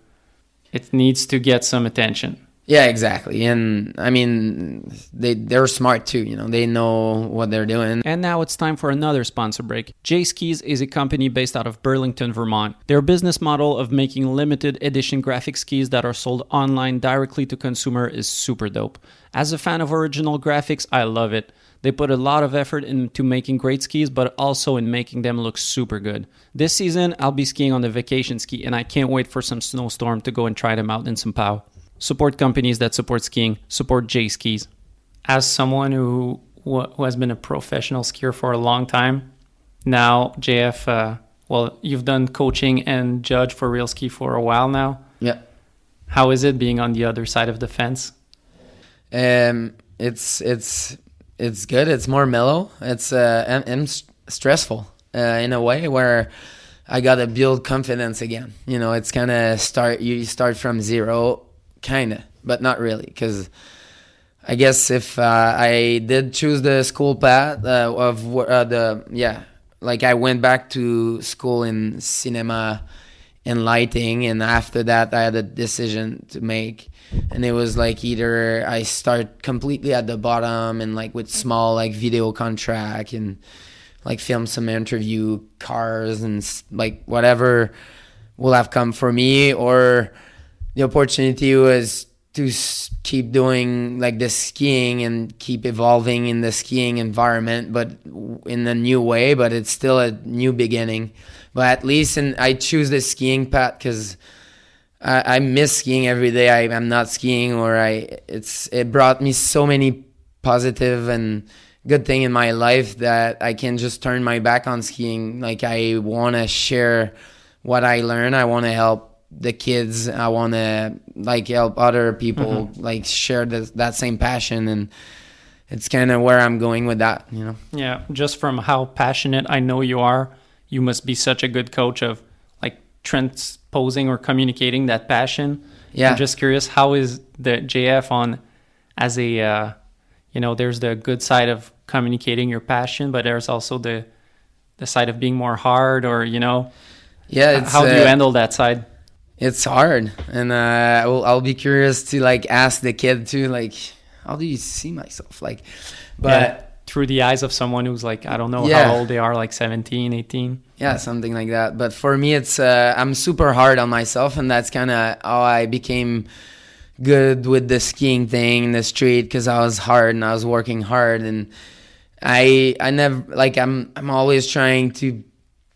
get some attention. Yeah, exactly. And I mean, they're smart too. They know what they're doing. And now it's time for another sponsor break. J Skis is a company based out of Burlington, Vermont. Their business model of making limited edition graphic skis that are sold online directly to consumer is super dope. As a fan of original graphics, I love it. They put a lot of effort into making great skis, but also in making them look super good. This season, I'll be skiing on the vacation ski, and I can't wait for some snowstorm to go and try them out in São Paulo. Support companies that support skiing. Support J Skis. As someone who has been a professional skier for a long time, now JF, you've done coaching and judge for realski for a while now. Yeah. How is it being on the other side of the fence? It's good. It's more mellow. I'm stressful in a way where I gotta build confidence again. It's kind of you start from zero. Kinda, but not really, because I guess if I did choose the school path I went back to school in cinema and lighting, and after that I had a decision to make, and it was like either I start completely at the bottom and like with small like video contract and like film some interview cars and like whatever will have come for me, or the opportunity was to keep doing like the skiing and keep evolving in the skiing environment, but in a new way. But it's still a new beginning. But at least, I choose the skiing path because I miss skiing every day. I'm not skiing, it brought me so many positive and good thing in my life that I can just turn my back on skiing. Like, I want to share what I learned. I want to help the kids. I want to like help other people like share that same passion, and it's kind of where I'm going with that. Yeah, just from how passionate I know you are, you must be such a good coach of like transposing or communicating that passion. Yeah, I'm just curious, how is the JF on as a there's the good side of communicating your passion, but there's also the side of being more hard, or yeah, how do you handle that side? It's hard, and I'll be curious to like ask the kid too, like, how do you see myself, like, but through the eyes of someone who's like, I don't know how old they are, like 17, 18. Yeah, something like that. But for me, it's I'm super hard on myself, and that's kind of how I became good with the skiing thing in the street, because I was hard and I was working hard, and I never like I'm always trying to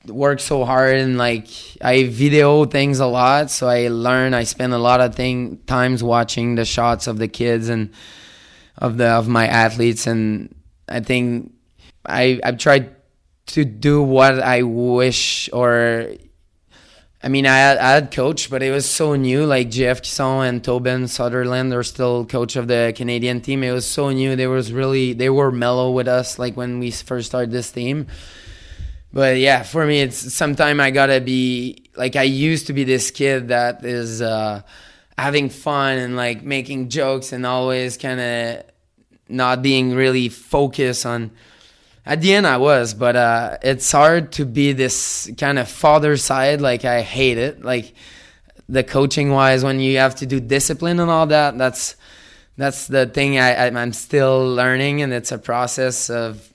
work so hard, and like I video things a lot, so I spend a lot of times watching the shots of the kids and of my athletes, and I think I've tried to do what I wish, or I mean, I had coach, but it was so new. Like JF Houle and Tobin Sutherland are still coach of the Canadian team. It was so new. They were mellow with us, like when we first started this team. But yeah, for me, it's sometime I gotta be like, I used to be this kid that is having fun and like making jokes and always kind of not being really focused on. At the end, I was, but it's hard to be this kind of father side. Like, I hate it. Like, the coaching wise, when you have to do discipline and all that, that's the thing I'm still learning, and it's a process of,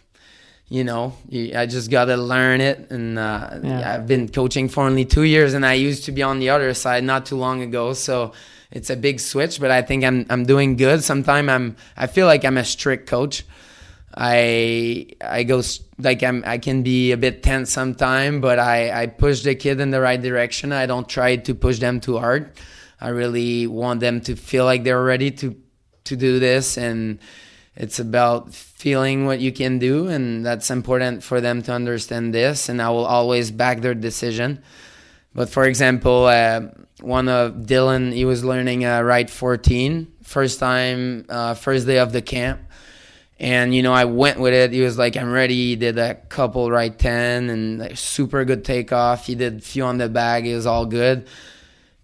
I just gotta learn it. And I've been coaching for only 2 years, and I used to be on the other side not too long ago. So it's a big switch, but I think I'm doing good. Sometimes I feel like I'm a strict coach. I go like I can be a bit tense sometimes, but I push the kid in the right direction. I don't try to push them too hard. I really want them to feel like they're ready to do this, and it's about feeling what you can do, and that's important for them to understand this, and I will always back their decision. But for example, one of Dylan, he was learning ride 14, first day of the camp. And, I went with it. He was like, I'm ready. He did a couple ride 10 and like, super good takeoff. He did a few on the bag. It was all good.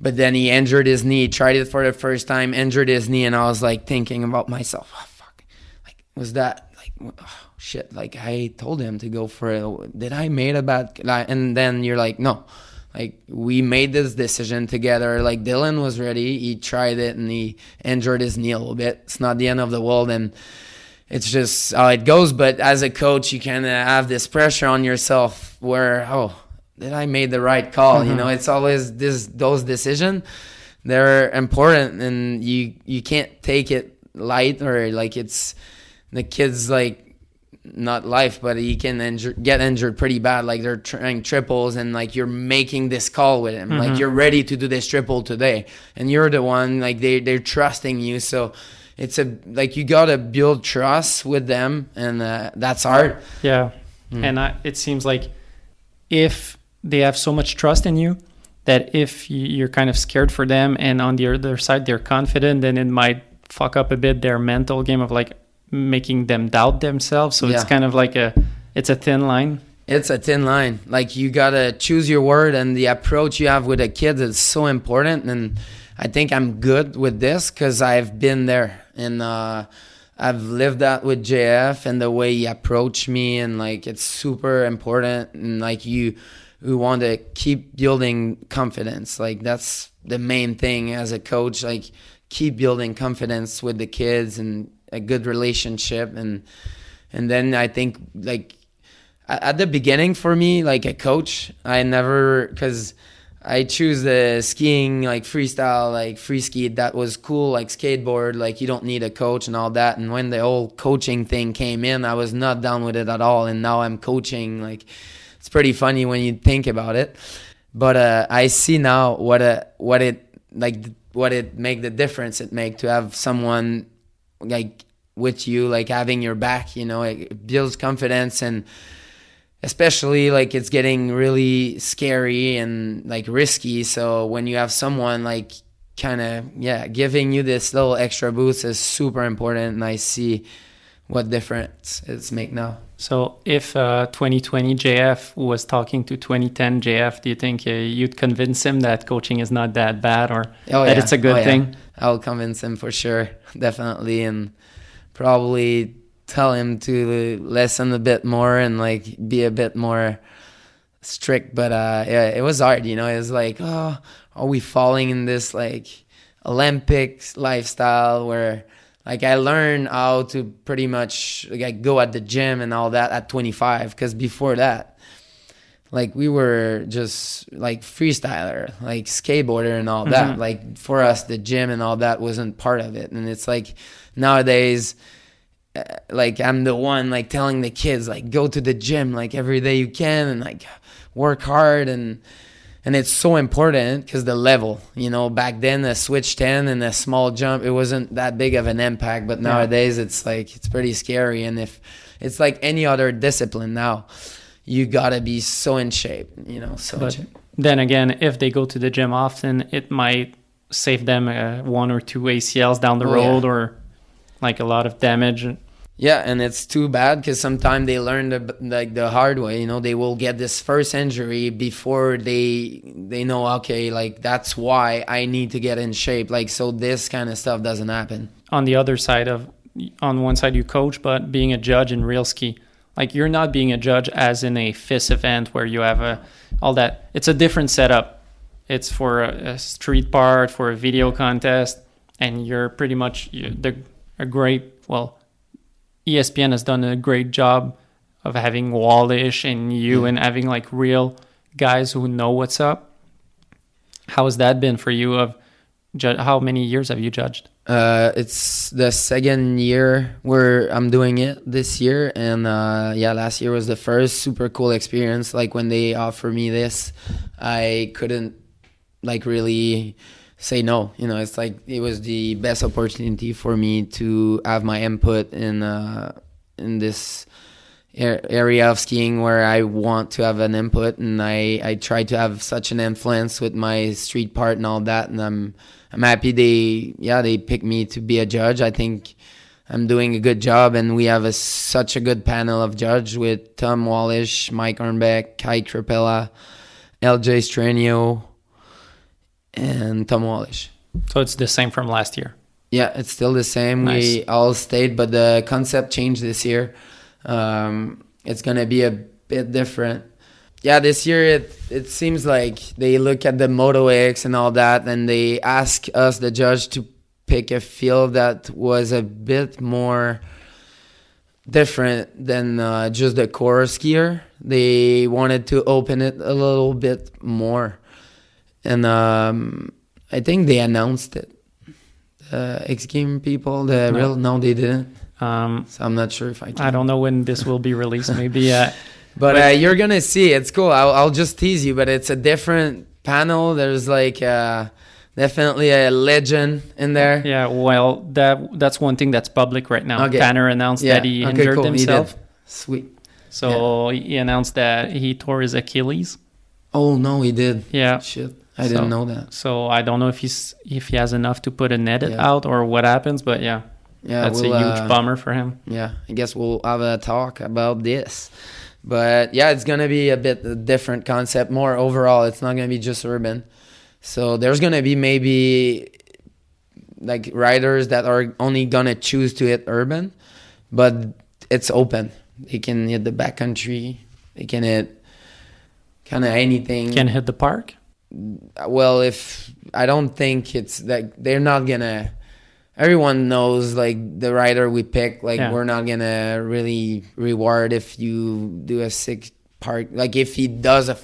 But then he injured his knee. Tried it for the first time, injured his knee. And I was like thinking about myself, oh, fuck. Like, was that like, oh, shit. Like, I told him to go for it. Did I made a bad? And then you're like, no. Like, we made this decision together. Like, Dylan was ready. He tried it and he injured his knee a little bit. It's not the end of the world, and it's just how it goes. But as a coach, you kind of have this pressure on yourself where, did I made the right call? You know, it's always those decisions. They're important, and you can't take it light, or like it's the kid's like not life, but he can get injured pretty bad. Like, they're trying triples, and like you're making this call with him, like you're ready to do this triple today, and you're the one, like they're trusting you. So it's like you gotta build trust with them, and that's hard. Yeah. And it seems like if they have so much trust in you, that if you're kind of scared for them, and on the other side they're confident, then it might fuck up a bit their mental game of like making them doubt themselves. So it's kind of like it's a thin line. It's a thin line. Like, you gotta choose your word, and the approach you have with the kids is so important. And I think I'm good with this because I've been there, and I've lived that with JF, and the way he approached me, and like it's super important. And like you want to keep building confidence. Like, that's the main thing as a coach. Like, keep building confidence with the kids and a good relationship. And then I think, like, at the beginning for me, like a coach, I never, because I choose the skiing, like freestyle, like freeski, that was cool, like skateboard, like you don't need a coach and all that. And when the whole coaching thing came in, I was not down with it at all. And now I'm coaching. Like, it's pretty funny when you think about it. But I see now what it make the difference it make to have someone like with you, like having your back, you know. It builds confidence, and especially like it's getting really scary and like risky. So when you have someone like kind of giving you this little extra boost is super important, and I see what difference it's make now. So if 2020 JF was talking to 2010 JF, do you think you'd convince him that coaching is not that bad, or that it's a good thing? I'll convince him for sure, definitely, and probably tell him to listen a bit more and like be a bit more strict. But it was hard, you know. It was like, are we falling in this like Olympics lifestyle where like I learned how to pretty much like go at the gym and all that at 25, because before that, like we were just like freestyler, like skateboarder and all that. Like for us, the gym and all that wasn't part of it. And it's like nowadays, like I'm the one like telling the kids like go to the gym like every day you can, and like work hard, and it's so important because the level, you know, back then a switch 10 and a small jump, it wasn't that big of an impact, but nowadays it's like it's pretty scary. And if it's like any other discipline now, you gotta be so in shape, you know. So but then again, if they go to the gym often, it might save them 1 or 2 ACLs down the road, or like a lot of damage. Yeah, and it's too bad because sometimes they learn the hard way. You know, they will get this first injury before they know, okay, like that's why I need to get in shape. Like, so this kind of stuff doesn't happen. On the other side on one side you coach, but being a judge in realski, like you're not being a judge as in a FIS event where you have all that. It's a different setup. It's for a street part, for a video contest, and you're pretty much ESPN has done a great job of having Wallish and you and having like real guys who know what's up. How has that been for you? How many years have you judged? It's the second year where I'm doing it this year, and last year was the first super cool experience. Like when they offered me this, I couldn't like really say no. You know, it's like it was the best opportunity for me to have my input in this area of skiing where I want to have an input, and I try to have such an influence with my street part and all that. And I'm happy they picked me to be a judge. I think I'm doing a good job, and we have such a good panel of judges with Tom Wallish, Mike Arnbeck, Kai Crapella, LJ Stranio, and Tom Wallish. So it's the same from last year? Yeah, it's still the same. Nice. We all stayed, but the concept changed this year. It's going to be a bit different. Yeah, this year it seems like they look at the Moto X and all that, and they ask us, the judge, to pick a field that was a bit more different than just the core skier. They wanted to open it a little bit more, and I think they announced it. X Game people, no, they didn't. So I'm not sure if I can. I don't know when this will be released. Maybe. But you're gonna see. It's cool. I'll just tease you, but it's a different panel. There's like definitely a legend in there. Yeah, well, that's one thing that's public right now. Okay. Tanner announced that he injured cool. himself. He did. Sweet. So he announced that he tore his Achilles. Oh no, he did. Yeah. Shit, I didn't know that. So I don't know if he has enough to put a net out or what happens, but yeah, that's a huge bummer for him. Yeah, I guess we'll have a talk about this. But yeah, it's gonna be a bit a different concept, more overall. It's not gonna be just urban. So there's gonna be maybe like riders that are only gonna choose to hit urban, but it's open. They can hit the backcountry. They can hit kind of anything. Can hit the park? Well, if I don't think it's like they're not gonna. Everyone knows like the rider we pick. Like we're not gonna really reward if you do a sick park. Like if he does a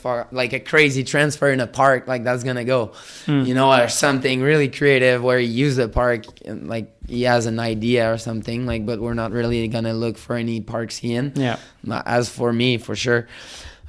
crazy transfer in a park, like that's gonna go, or something really creative where he used the park and like he has an idea or something. Like, but we're not really gonna look for any parks he in. Yeah. As for me, for sure,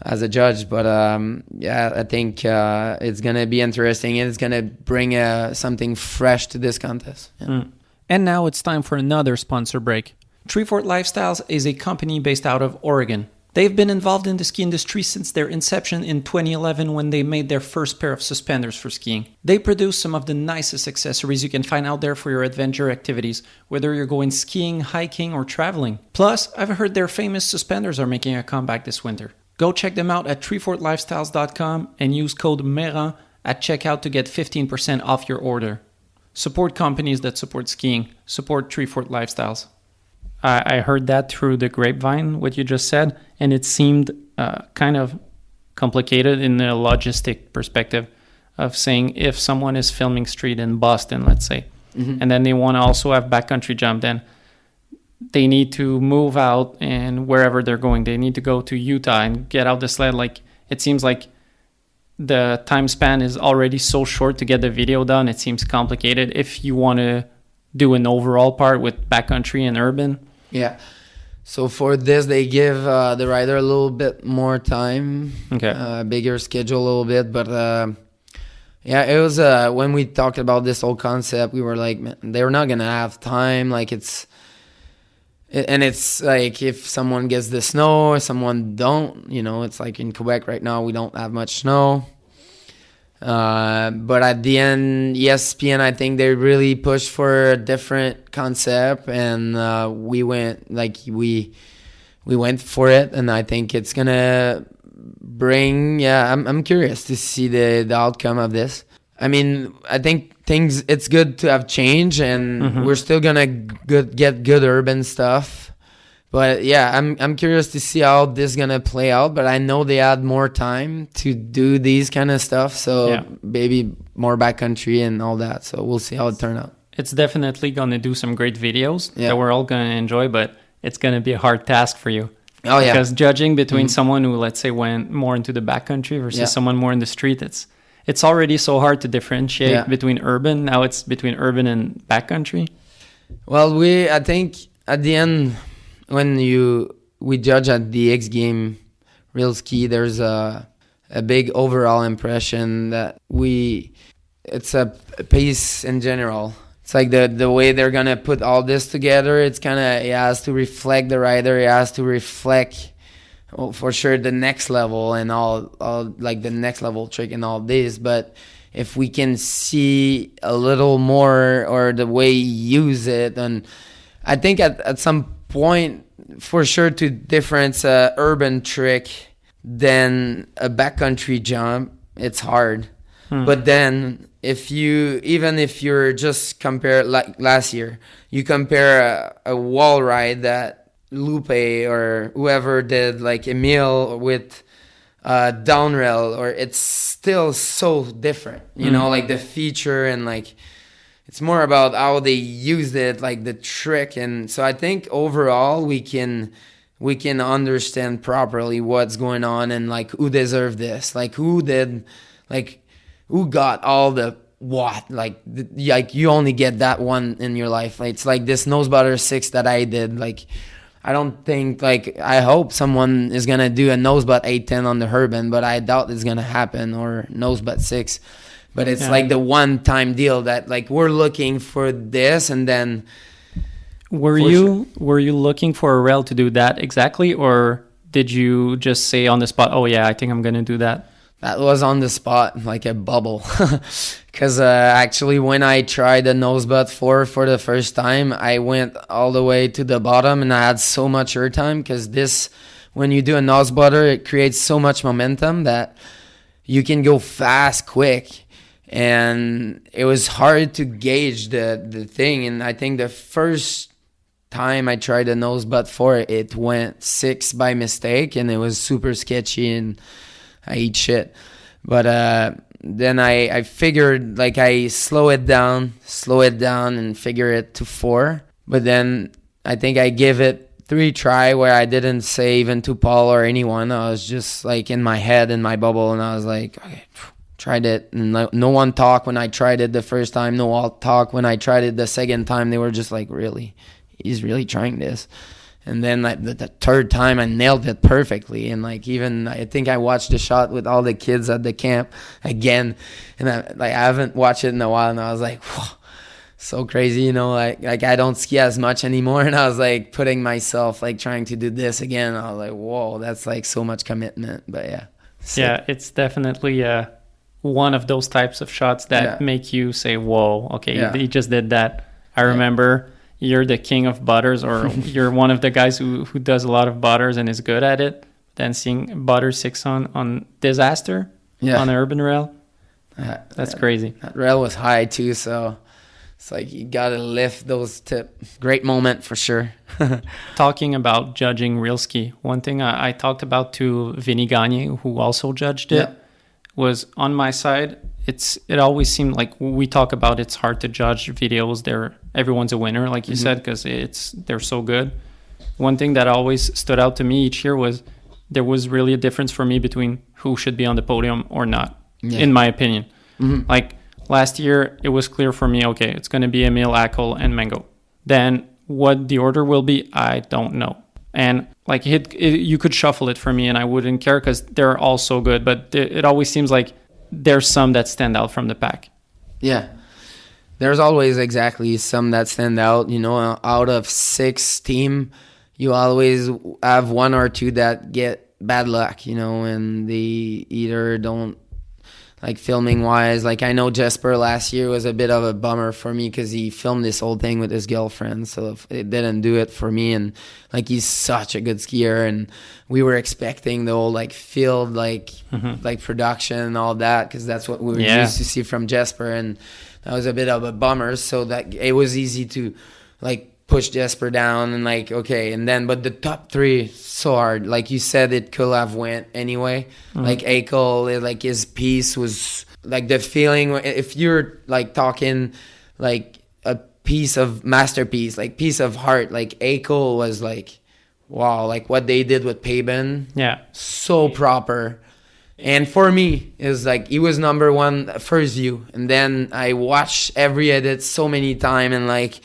as a judge, but I think it's gonna be interesting and it's gonna bring something fresh to this contest. Yeah. And now it's time for another sponsor break. Treefort Lifestyles is a company based out of Oregon. They've been involved in the ski industry since their inception in 2011 when they made their first pair of suspenders for skiing. They produce some of the nicest accessories you can find out there for your adventure activities, whether you're going skiing, hiking, or traveling. Plus, I've heard their famous suspenders are making a comeback this winter. Go check them out at treefortlifestyles.com and use code MERAN at checkout to get 15% off your order. Support companies that support skiing. Support Treefort Lifestyles. I heard that through the grapevine, what you just said, and it seemed kind of complicated in a logistic perspective of saying if someone is filming street in Boston, let's say, and then they want to also have backcountry jump, then they need to move out and wherever they're going, they need to go to Utah and get out the sled. Like, it seems like the time span is already so short to get the video done. It seems complicated if you want to do an overall part with backcountry and urban. Yeah. So for this, they give the rider a little bit more time, bigger schedule a little bit. But it was when we talked about this whole concept, we were like, man, they're not going to have time. Like it's like if someone gets the snow or someone don't, it's like in Quebec right now, we don't have much snow. But at the end, ESPN, I think they really pushed for a different concept, and we went for it, and I think it's gonna bring. Yeah, I'm curious to see the outcome of this. I mean, I think it's good to have change, and we're still gonna get good urban stuff. But yeah, I'm curious to see how this is gonna play out. But I know they had more time to do these kind of stuff, so maybe more backcountry and all that. So we'll see how it turns out. It's definitely gonna do some great videos that we're all gonna enjoy, but it's gonna be a hard task for you. Oh yeah, because judging between someone who, let's say, went more into the backcountry versus someone more in the street, it's already so hard to differentiate between urban. Now it's between urban and backcountry. Well, I think at the end, when we judge at the X Game realski, there's a big overall impression that it's a piece in general. It's like the way they're gonna put all this together. It's kind of, it has to reflect the rider. It has to reflect, for sure, the next level and all like the next level trick and all this. But if we can see a little more or the way you use it, and I think at some point, for sure, to difference a urban trick than a backcountry jump, it's hard. But then if you're just compare, like last year, you compare a wall ride that Lupe or whoever did, like Emile, with down rail, or it's still so different, you know, like the feature, and like it's more about how they used it, like the trick. And so I think overall we can understand properly what's going on, and like who deserved this, like who got all the what, like you only get that one in your life. Like, it's like this nose butter 6 that I did. Like, I don't think, like, I hope someone is gonna do a nose butt 810 on the Herban, but I doubt it's gonna happen, or nose butt 6. But it's like the one time deal that, like, we're looking for this. And then were you looking for a rail to do that exactly, or did you just say on the spot, oh yeah, I think I'm gonna do that? That was on the spot, like a bubble. Because actually, when I tried the nose butt 4 for the first time, I went all the way to the bottom, and I had so much airtime. Because when you do a nose butter, it creates so much momentum that you can go fast, quick. And it was hard to gauge the thing. And I think the first time I tried the nose butt 4, it went 6 by mistake, and it was super sketchy, and I eat shit. But then I figured, like, I slow it down and figure it to 4. But then I think I give it 3 try, where I didn't say even to Paul or anyone. I was just like in my head, in my bubble, and I was like, okay, tried it. And no one talked when I tried it the first time. No one talked when I tried it the second time. They were just like, really? He's really trying this? And then, like, the third time, I nailed it perfectly. And, like, even I think I watched the shot with all the kids at the camp again, and I haven't watched it in a while. And I was like, whoa, so crazy, you know. Like I don't ski as much anymore, and I was like putting myself, like, trying to do this again. And I was like, whoa, that's like so much commitment. But yeah, yeah, it's definitely one of those types of shots that make you say, whoa, okay, he just did that. I remember. You're the king of butters, or you're one of the guys who does a lot of butters and is good at it. Then seeing butter 6 on Disaster on an urban rail, that's crazy. That rail was high too, so it's like you gotta lift those tips. Great moment for sure. Talking about judging realski, one thing I talked about to Vinny Gagne, who also judged it, was on my side. It always seemed like we talk about it's hard to judge videos. Everyone's a winner, like you said, because they're so good. One thing that always stood out to me each year was there was really a difference for me between who should be on the podium or not, in my opinion. Like last year, it was clear for me, okay, it's going to be Emil, Ackle, and Mango. Then what the order will be, I don't know. And like you could shuffle it for me and I wouldn't care because they're all so good. But it always seems like there's some that stand out from the pack. Yeah. There's always exactly some that stand out. You know, out of 6 team, you always have 1 or 2 that get bad luck, you know, and they either don't, like, filming wise. Like, I know Jesper last year was a bit of a bummer for me because he filmed this whole thing with his girlfriend, so it didn't do it for me. And like, he's such a good skier, and we were expecting the whole like field, like like production and all that, because that's what we were used to see from Jesper, and that was a bit of a bummer. So that it was easy to like push Jesper down and like, okay, and then but the top 3 so hard, like you said, it could have went anyway. Like Akel, like his piece was like the feeling, if you're like talking like a piece of masterpiece, like piece of heart, like Akel was like, wow, like what they did with Paben, so proper. And for me, it was like he was number 1 first view, and then I watched every edit so many times and like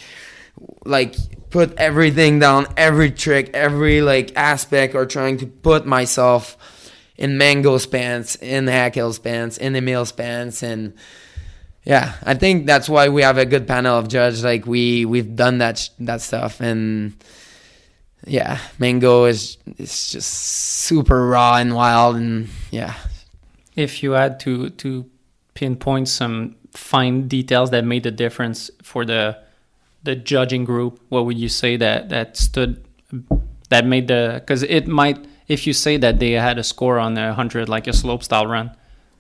put everything down, every trick, every like aspect, or trying to put myself in Mango's pants, in Hakel's pants, in Emil's pants. And yeah, I think that's why we have a good panel of judges. Like we've done that stuff. And yeah, Mango is just super raw and wild. And yeah, if you had to pinpoint some fine details that made the difference for the judging group, what would you say that made the, because it might, if you say that they had a score on 100 like a slopestyle run,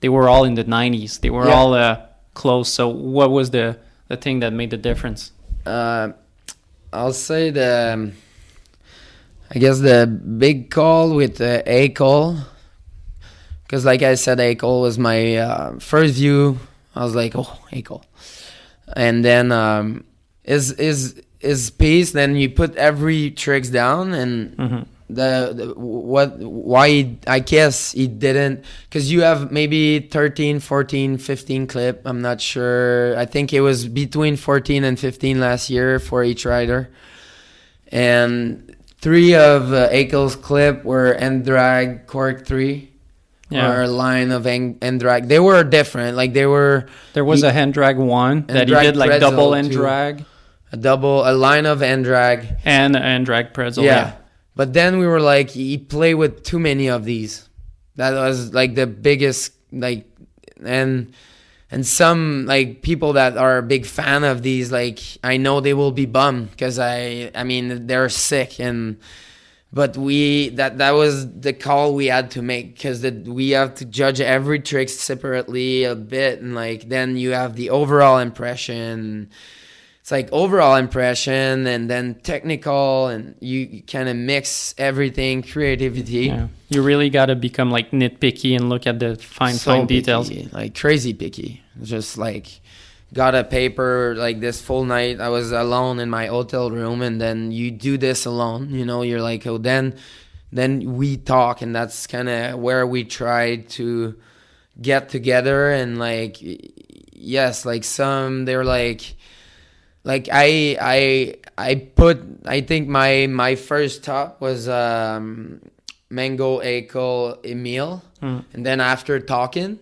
they were all in the 90s, they were all close. So what was the thing that made the difference? I'll say I guess the big call with A call, Because like I said, Akel was my first view. I was like, oh, Akel. And then is piece. Then you put every tricks down, and why I guess he didn't, because you have maybe 13, 14, 15 clip. I'm not sure. I think it was between 14 and 15 last year for each rider. And 3 of Akel's clip were end drag cork 3. Yeah. Or a line of end drag. They were different. Like there was a hand drag 1 that he did like double end drag. A line of end drag. And end drag pretzel. Yeah. But then we were like, he played with too many of these. That was like the biggest, like, and some like people that are a big fan of these, like, I know they will be bummed because I mean, they're sick. But that was the call we had to make, because we have to judge every trick separately a bit, and like then you have the overall impression. It's like overall impression and then technical, and you kind of mix everything, creativity. Yeah. You really got to become like nitpicky and look at the fine details. Like crazy picky. Just like got a paper like this full night. I was alone in my hotel room, and then you do this alone. You know, you're like, oh, then we talk, and that's kind of where we try to get together. And like, yes, like they're like I think my first top was Mango, Akel, Emile, and then after talking,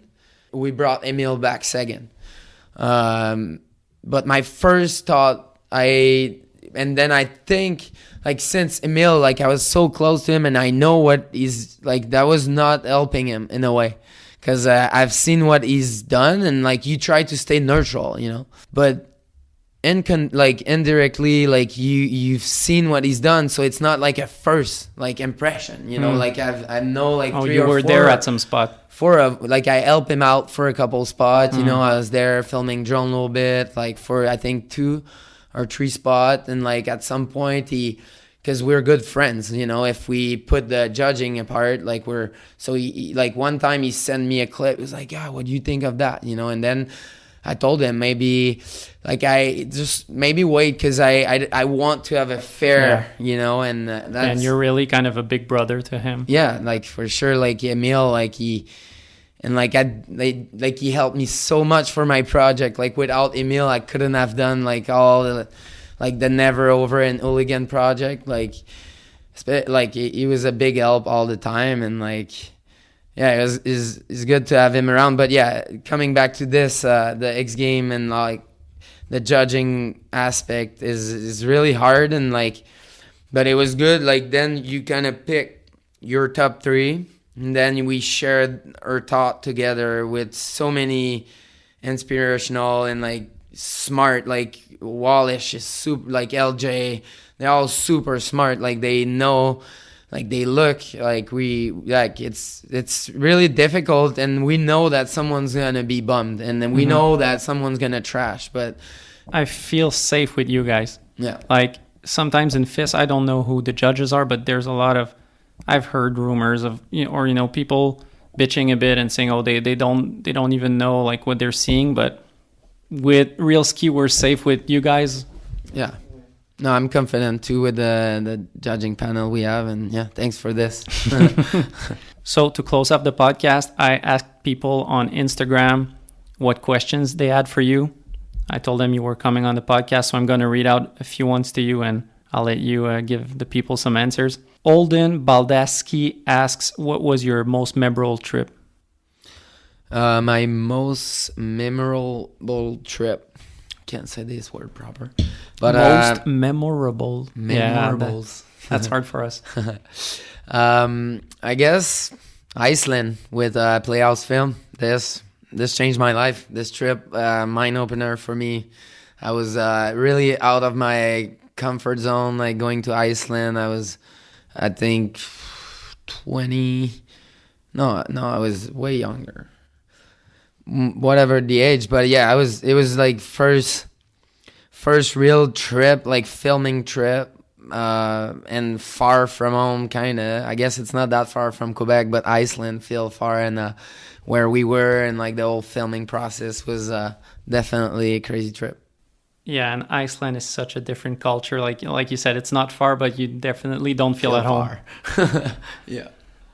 we brought Emile back second. But my first thought, and then I think, like, since Emile, like, I was so close to him, and I know what he's like, that was not helping him in a way, because I've seen what he's done, and like, you try to stay neutral, you know, but indirectly, like, you've seen what he's done, so it's not like a first like impression, you know. Like I know like 3 you or were 4 there at some spot. Like I helped him out for a couple spots, you know. I was there filming drone a little bit, like for I think 2 or 3 spots, and like at some point because we're good friends, you know, if we put the judging apart, like he like one time he sent me a clip. He was like, yeah, what do you think of that, you know? And then I told him maybe wait, because I want to have a fair, you know, and and you're really kind of a big brother to him. Yeah, like for sure, like Emile, like he helped me so much for my project. Like without Emile, I couldn't have done like all the Never Over and Hooligan project. Like he was a big help all the time, and like. Yeah, it's good to have him around. But yeah, coming back to this, the X game and like the judging aspect is really hard, and like, but it was good. Like then you kind of pick your top 3, and then we shared our thought together with so many inspirational and like smart. Like Wallish is super, like LJ, they're all super smart. Like they know. Like they look like it's really difficult, and we know that someone's gonna be bummed, and then we know that someone's gonna trash. But I feel safe with you guys. Yeah. Like sometimes in FIS, I don't know who the judges are, but there's a lot of, I've heard rumors of, you know, people bitching a bit and saying, oh, they don't even know like what they're seeing. But with realski, we're safe with you guys. Yeah. No, I'm confident too with the judging panel we have, and yeah, thanks for this. So to close up the podcast, I asked people on Instagram what questions they had for you. I told them you were coming on the podcast, so I'm going to read out a few ones to you, and I'll let you give the people some answers. Olden Baldaski asks, what was your most memorable trip? My most memorable trip. Can't say this word proper, but most memorable. Memorables. Yeah, that's hard for us. I guess Iceland with Playhouse Film. This changed my life. This trip, mind opener for me. I was really out of my comfort zone. Like going to Iceland, I think 20. No, I was way younger. Whatever the age, but yeah, it was like first real trip, like filming trip, and far from home, kind of. I guess it's not that far from Quebec, but Iceland feel far, and where we were and like the whole filming process was definitely a crazy trip. Yeah, and Iceland is such a different culture. Like you said, it's not far, but you definitely don't feel at home. Yeah.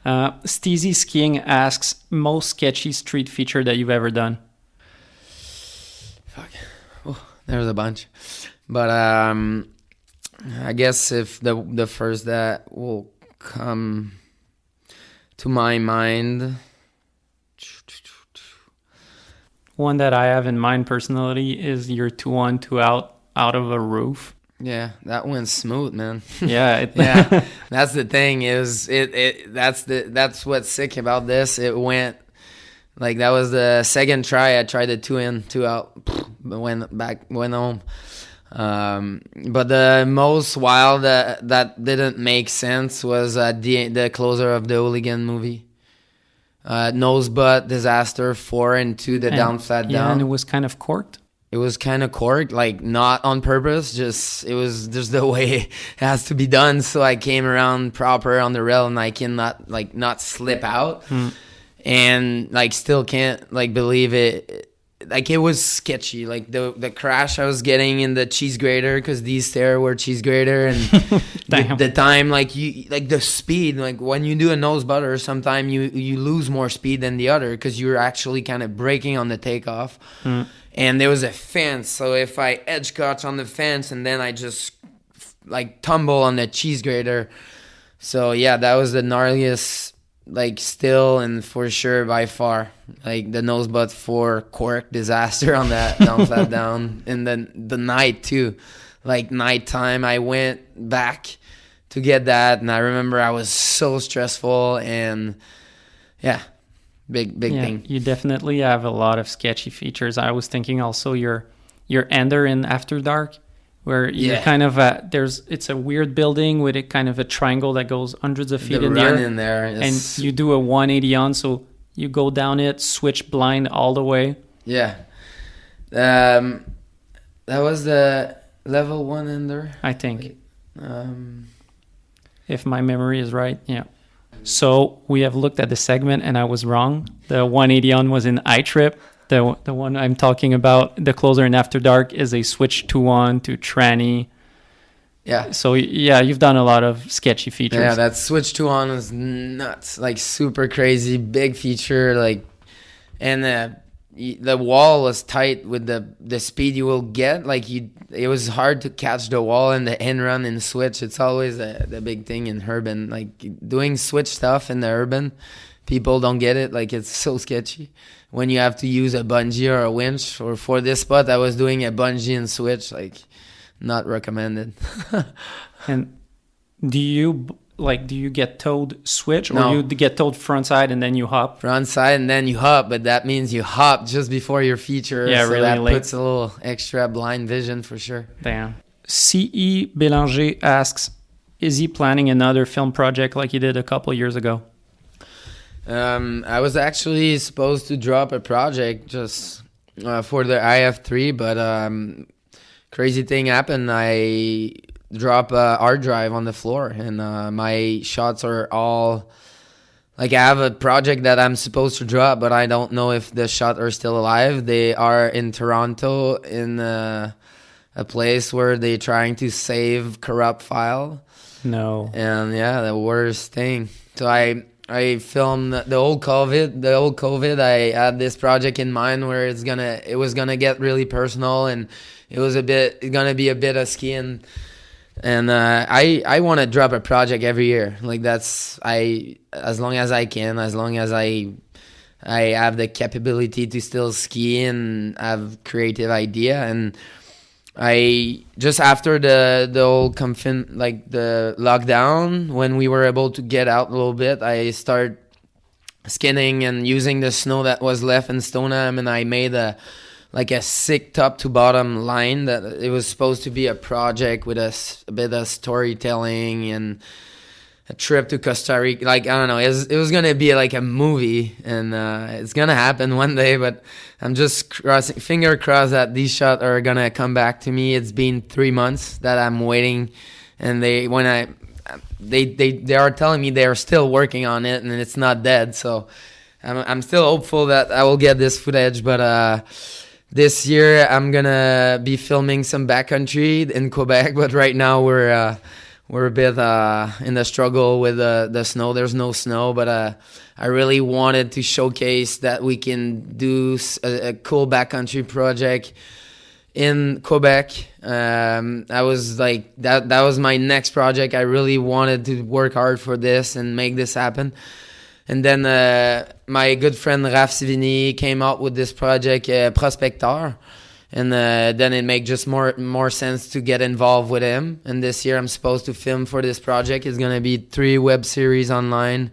Steezy Skiing asks, most sketchy street feature that you've ever done? Fuck. Oh, there's a bunch. But I guess if the first that will come to my mind... One that I have in mind personally is your 2-on, 2-out out of a roof. Yeah, that went smooth, man. Yeah, yeah. That's the thing. That's what's sick about this. It went like that was the second try. I tried the 2-in, 2-out, went home. But the most wild that didn't make sense was the closer of the Hooligan movie. Nose butt disaster 4 and 2 the down flat down. Yeah, and it was kind of corked. It was kind of corked, like not on purpose. It was just the way it has to be done. So I came around proper on the rail, and I cannot not slip out, and like still can't like believe it. Like it was sketchy. Like the crash I was getting in the cheese grater, because these stairs were cheese grater, and the time like the speed, like when you do a nose butter, sometimes you lose more speed than the other because you're actually kind of braking on the takeoff. And there was a fence, so if I edge catch on the fence and then I just like tumble on the cheese grater, so yeah, that was the gnarliest. Like still and for sure by far, like the nose butt 4 cork disaster on that down flat down. And then the night too, like nighttime I went back to get that, and I remember I was so stressful, and yeah, big thing. You definitely have a lot of sketchy features. I was thinking also your ender in After Dark, where you kind of it's a weird building with a kind of a triangle that goes hundreds of feet in the air, and you do a 180 on, so you go down it, switch blind all the way. Yeah, that was the level 1 ender, I think, if my memory is right. Yeah. So we have looked at the segment, and I was wrong. The 180 on was in iTrip. The one I'm talking about, the closer in After Dark, is a switch 2-on to tranny. Yeah. So yeah, you've done a lot of sketchy features. Yeah, that switch 2-on was nuts, like super crazy, big feature, like, and the wall was tight with the speed you will get. Like it was hard to catch the wall and the in run and switch. It's always the big thing in urban, like doing switch stuff in the urban. People don't get it. Like it's so sketchy when you have to use a bungee or a winch. Or for this spot, I was doing a bungee and switch. Like, not recommended. And do you get towed switch, or No. you get towed front side and then you hop? Front side and then you hop, but that means you hop just before your feature. Yeah, so really that late. puts a little extra blind vision for sure. Damn. C.E. Bélanger asks, is he planning another film project like he did a couple years ago? I was actually supposed to drop a project just for the IF3, but crazy thing happened. I dropped a hard drive on the floor, and my shots are all... Like, I have a project that I'm supposed to drop, but I don't know if the shots are still alive. They are in Toronto in a place where they're trying to save corrupt file. No. And yeah, the worst thing. So I filmed the old COVID. I had this project in mind where it was gonna get really personal, and it was gonna be a bit of skiing. And I want to drop a project every year. Like as long as I can, as long as I have the capability to still ski and have creative idea. And I just after the whole the lockdown, when we were able to get out a little bit, I started skinning and using the snow that was left in Stoneham, and I made a sick top to bottom line that it was supposed to be a project with a bit of storytelling and a trip to Costa Rica. Like, I don't know, it was gonna be like a movie, and it's gonna happen one day, but I'm just finger crossed that these shots are gonna come back to me. It's been 3 months that I'm waiting and they are telling me they are still working on it and it's not dead. So I'm still hopeful that I will get this footage, but this year I'm gonna be filming some backcountry in Quebec. But right now we're a bit in the struggle with the snow. There's no snow, but I really wanted to showcase that we can do a cool backcountry project in Quebec. I was like, that was my next project. I really wanted to work hard for this and make this happen. And then my good friend Raph Sivini came out with this project, Prospecteur. And then it made just more sense to get involved with him. And this year I'm supposed to film for this project. It's going to be 3 web series online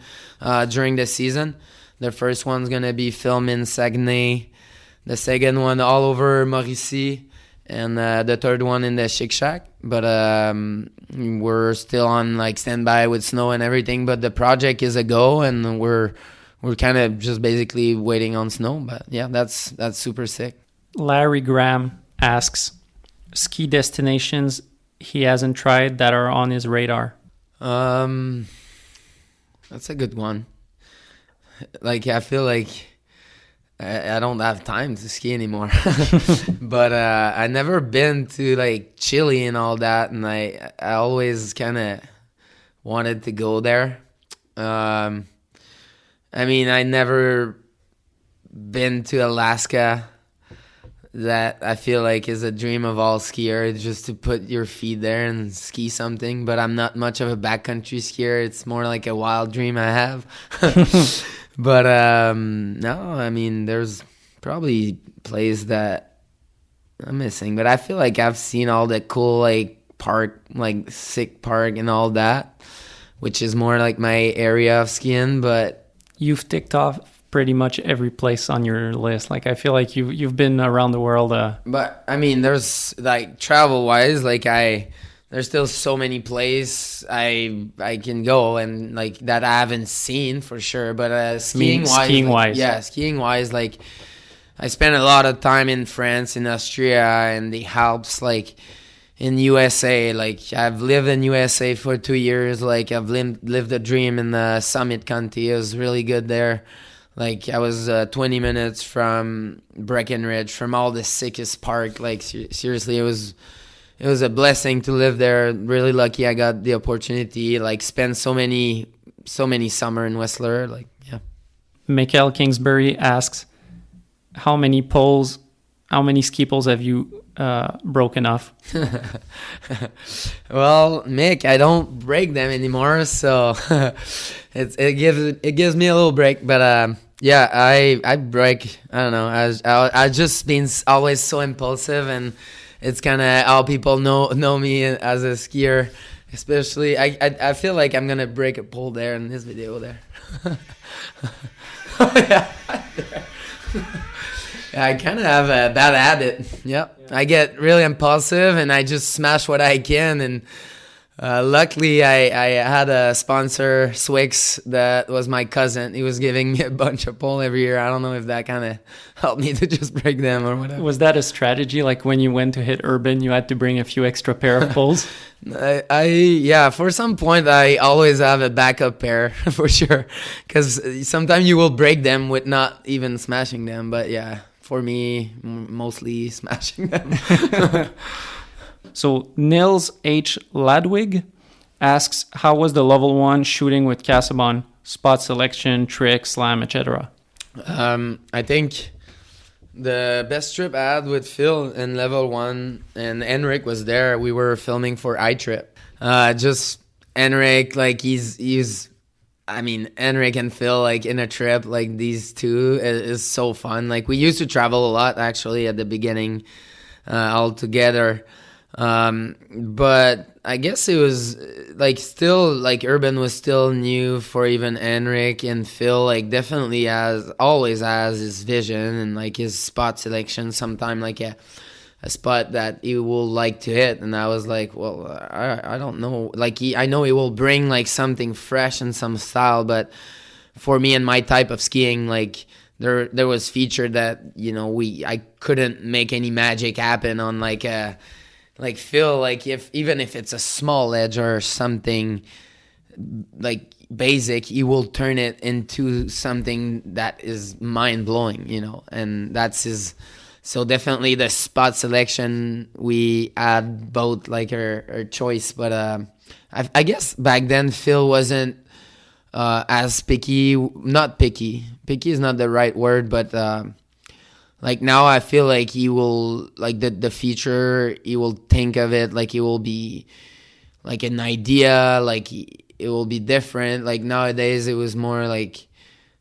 during the season. The first one's going to be filmed in Saguenay. The second one all over Mauricie. And the third one in the Chic Shack. But we're still on like standby with snow and everything. But the project is a go, and we're kind of just basically waiting on snow. But yeah, that's super sick. Larry Graham asks, ski destinations he hasn't tried that are on his radar. That's a good one. Like, I feel like I don't have time to ski anymore. But I never been to like Chile and all that, and I always kind of wanted to go there. I mean, I never been to Alaska. That I feel like is a dream of all skiers, just to put your feet there and ski something. But I'm not much of a backcountry skier. It's more like a wild dream I have. But no, I mean, there's probably places that I'm missing. But I feel like I've seen all the cool like park, like sick park and all that, which is more like my area of skiing. But you've ticked off pretty much every place on your list. Like, I feel like you've been around the world. But I mean, there's like travel wise, like there's still so many places I can go and like that I haven't seen for sure. But skiing wise, like I spent a lot of time in France, in Austria, and the Alps, like in USA. Like I've lived in USA for 2 years. Like I've lived a dream in the Summit County. It was really good there. Like I was 20 minutes from Breckenridge, from all the sickest park. Like seriously, it was a blessing to live there. Really lucky I got the opportunity. Like spend so many summer in Whistler. Like yeah. Michael Kingsbury asks, how many ski poles have you broken off? Well, Mick, I don't break them anymore, so it gives me a little break. But yeah, I break. I don't know. I just been always so impulsive, and it's kind of how people know me as a skier. Especially, I feel like I'm gonna break a pole there in this video there. Oh yeah. I kind of have a bad habit. Yep. I get really impulsive and I just smash what I can. And luckily, I had a sponsor, Swix, that was my cousin. He was giving me a bunch of pole every year. I don't know if that kind of helped me to just break them or whatever. Was that a strategy? Like when you went to hit urban, you had to bring a few extra pair of poles? Yeah, for some point, I always have a backup pair for sure. Because sometimes you will break them with not even smashing them. But yeah. For me, mostly smashing them. So Nils H. Ladwig asks, how was the level 1 shooting with Casabon? Spot selection, trick, slam, etc. I think the best trip I had with Phil in level 1, and Henrik was there. We were filming for iTrip. Just Henrik, like he's I mean, Henrik and Phil, like in a trip, like these two is so fun. Like we used to travel a lot actually at the beginning, all together. But I guess it was like still like urban was still new for even Henrik, and Phil like definitely always has his vision and like his spot selection. Sometime like a spot that he will like to hit, and I was like, well, I don't know, like I know he will bring like something fresh and some style, but for me and my type of skiing, like there was feature that I couldn't make any magic happen on like a like Phil, like even if it's a small ledge or something like basic, he will turn it into something that is mind blowing, and that's his. So definitely the spot selection, we had both like our choice, but I guess back then Phil wasn't as picky. Not picky. Picky is not the right word, but like now I feel like he will, like the feature, he will think of it like it will be like an idea, like it will be different. Like nowadays it was more like,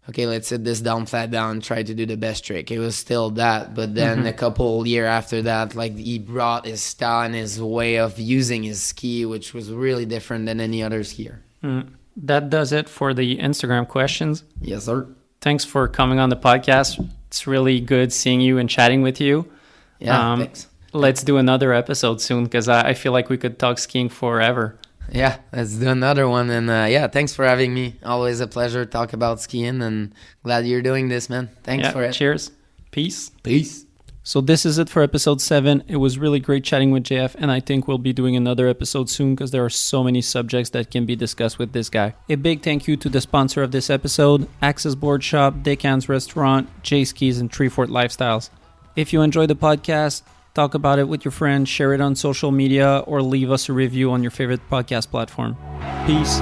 okay, let's sit this down, flat down, try to do the best trick. It was still that, but then a couple year after that, like he brought his style and his way of using his ski, which was really different than any other skier. That does it for the Instagram questions. Yes, sir. Thanks for coming on the podcast. It's really good seeing you and chatting with you. Yeah, thanks. Let's do another episode soon, because I feel like we could talk skiing forever. Yeah, let's do another one. And yeah, thanks for having me. Always a pleasure to talk about skiing, and glad you're doing this, man. Thanks for it. Cheers. Peace. Peace. So this is it for episode 7. It was really great chatting with JF, and I think we'll be doing another episode soon because there are so many subjects that can be discussed with this guy. A big thank you to the sponsor of this episode, Access Board Shop, Decan's Restaurant, J Skis, and Treefort Lifestyles. If you enjoy the podcast, talk about it with your friends, share it on social media, or leave us a review on your favorite podcast platform. Peace.